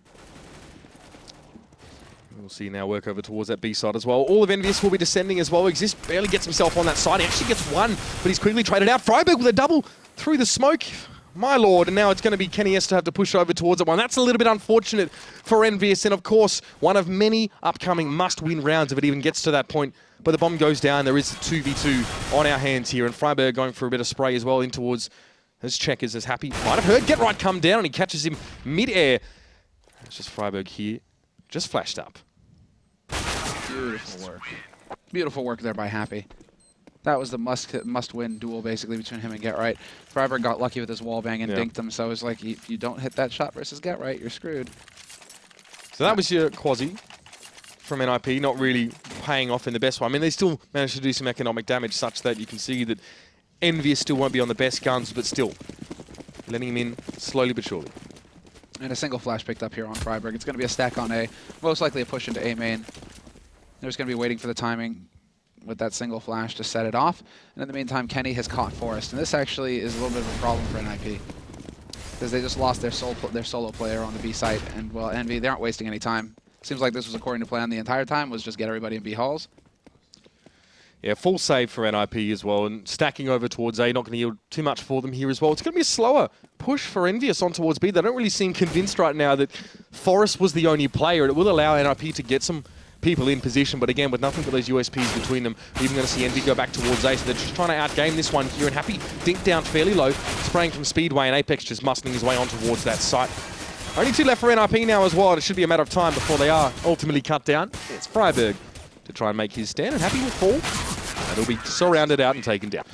[SPEAKER 2] We'll see now work over towards that B side as well. All of EnVyUs will be descending as well. Exist barely gets himself on that side. He actually gets one, but he's quickly traded out. freiburg with a double through the smoke. My lord, and now it's going to be Kenny S to have to push over towards it one. That's a little bit unfortunate for EnVyUs, and of course, one of many upcoming must-win rounds if it even gets to that point. But the bomb goes down. There is a 2v2 on our hands here, and freiburg going for a bit of spray as well in towards his checkers as Happy might have heard Get Right come down, and he catches him mid-air. It's just freiburg here, just flashed up.
[SPEAKER 1] Beautiful work. Beautiful work there by Happy. That was the must-win duel, basically, between him and Get Right. freiburg got lucky with his wallbang and dinked him, so it was like, if you don't hit that shot versus Get Right, you're screwed.
[SPEAKER 2] So that was your Quasi from NiP, not really paying off in the best way. I mean, they still managed to do some economic damage such that you can see that EnVyUs still won't be on the best guns, but still letting him in slowly but surely.
[SPEAKER 1] And a single flash picked up here on freiburg. It's going to be a stack on A, most likely a push into A main. They're just going to be waiting for the timing with that single flash to set it off. And in the meantime, Kenny has caught Forrest. And this actually is a little bit of a problem for NiP, because they just lost their solo player on the B site. And, well, Envy, they aren't wasting any time. Seems like this was according to plan the entire time, was just get everybody in B halls.
[SPEAKER 2] Yeah, full save for NiP as well, and stacking over towards A, not going to yield too much for them here as well. It's going to be a slower push for EnVyUs on towards B. They don't really seem convinced right now that Forrest was the only player. It will allow NiP to get some people in position, but again, with nothing but those USPs between them, we're even going to see Envy go back towards A, so they're just trying to outgame this one here, and Happy dinked down fairly low, spraying from Speedway, and Apex just muscling his way on towards that site. Only 2 left for NiP now as well, and it should be a matter of time before they are ultimately cut down. It's freiburg to try and make his stand, and Happy will fall, and he'll be surrounded out and taken down.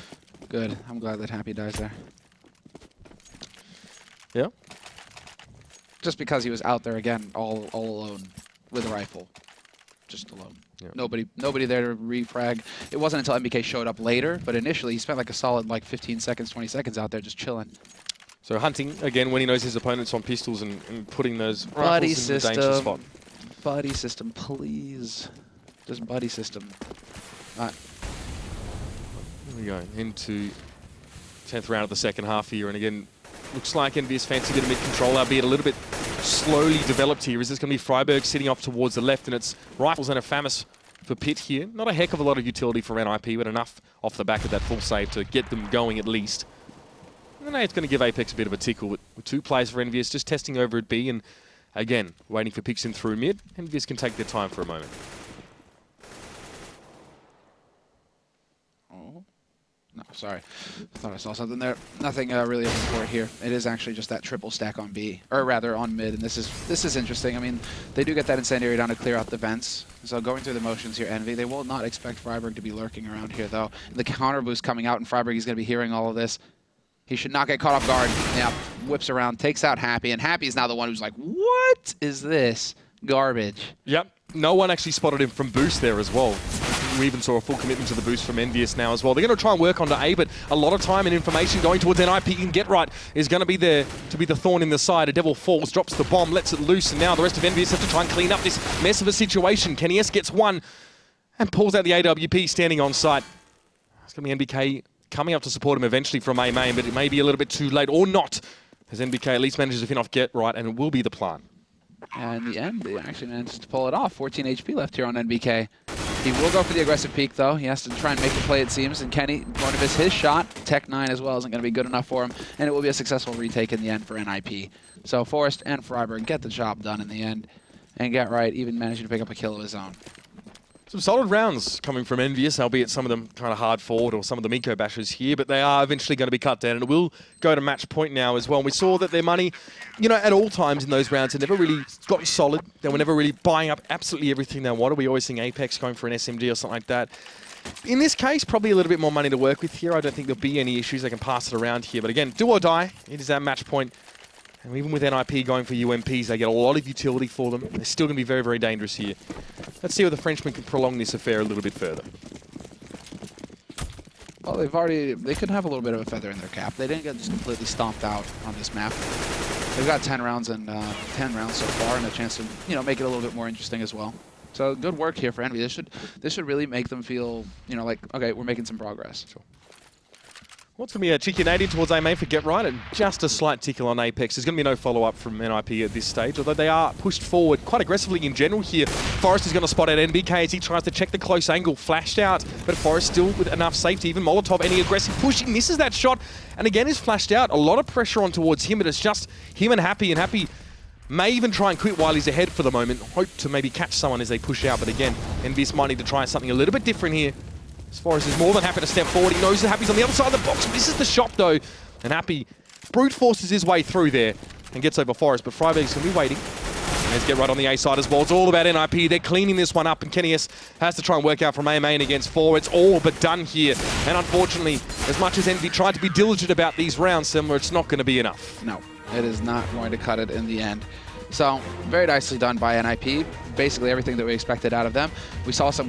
[SPEAKER 1] Good. I'm glad that Happy dies there.
[SPEAKER 2] Yeah.
[SPEAKER 1] Just because he was out there again, all alone with a rifle. Just alone. Yeah. Nobody there to refrag. It wasn't until NBK showed up later, but initially he spent like a solid 15 seconds, 20 seconds out there just chilling.
[SPEAKER 2] So hunting, again, when he knows his opponent's on pistols and putting those
[SPEAKER 1] buddy
[SPEAKER 2] rifles in the danger spot.
[SPEAKER 1] Buddy system, please. Just buddy system.
[SPEAKER 2] Here we go, into 10th round of the second half here, and again, looks like EnVyUs fancy a bit of mid-control, albeit a little bit slowly developed here. Is this going to be freiburg sitting off towards the left, and it's rifles and a FAMAS for Pit here. Not a heck of a lot of utility for NiP, but enough off the back of that full save to get them going at least. And it's going to give Apex a bit of a tickle with 2 players for EnVyUs just testing over at B, and again, waiting for picks in through mid. EnVyUs can take their time for a moment.
[SPEAKER 1] No, sorry. I thought I saw something there. Nothing really of import here. It is actually just that triple stack on B, or rather on mid, and this is interesting. I mean, they do get that incendiary down to clear out the vents. So going through the motions here, Envy, they will not expect freiburg to be lurking around here, though. The counter boost coming out, and freiburg is going to be hearing all of this. He should not get caught off guard. Yeah, whips around, takes out Happy, and Happy is now the one who's like, what is this garbage?
[SPEAKER 2] Yep. No one actually spotted him from boost there as well. We even saw a full commitment to the boost from EnVyUs now as well. They're going to try and work onto A, but a lot of time and information going towards NiP, and Get Right is going to be there to be the thorn in the side. A Devil falls, drops the bomb, lets it loose, and now the rest of EnVyUs have to try and clean up this mess of a situation. Kenny S gets one and pulls out the AWP standing on site. It's going to be NBK coming up to support him eventually from A main, but it may be a little bit too late, or not, as NBK at least manages to fin off Get Right, and it will be the plan.
[SPEAKER 1] And in the end, they actually managed to pull it off. 14 HP left here on NBK. He will go for the aggressive peek, though. He has to try and make the play, it seems. And Kenny, going to miss his shot. Tech 9 as well isn't going to be good enough for him. And it will be a successful retake in the end for NiP. So Forrest and freiburg get the job done in the end. And Get Right even managing to pick up a kill of his own.
[SPEAKER 2] Some solid rounds coming from EnVyUs, albeit some of them kind of hard fought, or some of the Miko bashers here, but they are eventually going to be cut down, and it will go to match point now as well. And we saw that their money, you know, at all times in those rounds had never really gotten solid. They were never really buying up absolutely everything they wanted. We always see Apex going for an SMG or something like that. In this case, probably a little bit more money to work with here. I don't think there'll be any issues. They can pass it around here. But again, do or die. It is that match point. And even with NiP going for UMPs, they get a lot of utility for them. They're still going to be very, very dangerous here. Let's see if the Frenchman can prolong this affair a little bit further.
[SPEAKER 1] Well, they could have a little bit of a feather in their cap. They didn't get just completely stomped out on this map. They've got 10 rounds and 10 rounds so far, and a chance to make it a little bit more interesting as well. So good work here for Envy. This should really make them feel like, okay, we're making some progress.
[SPEAKER 2] Sure. Well, it's going to be a cheeky Canadian towards A main for Get Right, and just a slight tickle on Apex. There's going to be no follow-up from NiP at this stage, although they are pushed forward quite aggressively in general here. Forest is going to spot out NBK as he tries to check the close angle. Flashed out, but Forest still with enough safety. Even Molotov, any aggressive push, he misses that shot, and again is flashed out. A lot of pressure on towards him, but it's just him and Happy may even try and quit while he's ahead for the moment. Hope to maybe catch someone as they push out, but again, EnVyUs might need to try something a little bit different here. As Forrest is more than happy to step forward. He knows that Happy's on the other side of the box. Misses the shot though, and Happy brute forces his way through there and gets over Forrest, but Freiberg's going to be waiting. And let's Get Right on the A side as well. It's all about NiP. They're cleaning this one up, and Kenny S has to try and work out from A main against 4. It's all but done here. And unfortunately, as much as Envy tried to be diligent about these rounds, Semmler, it's not going to be enough.
[SPEAKER 1] No, it is not going to cut it in the end. So, very nicely done by NiP. Basically everything that we expected out of them. We saw some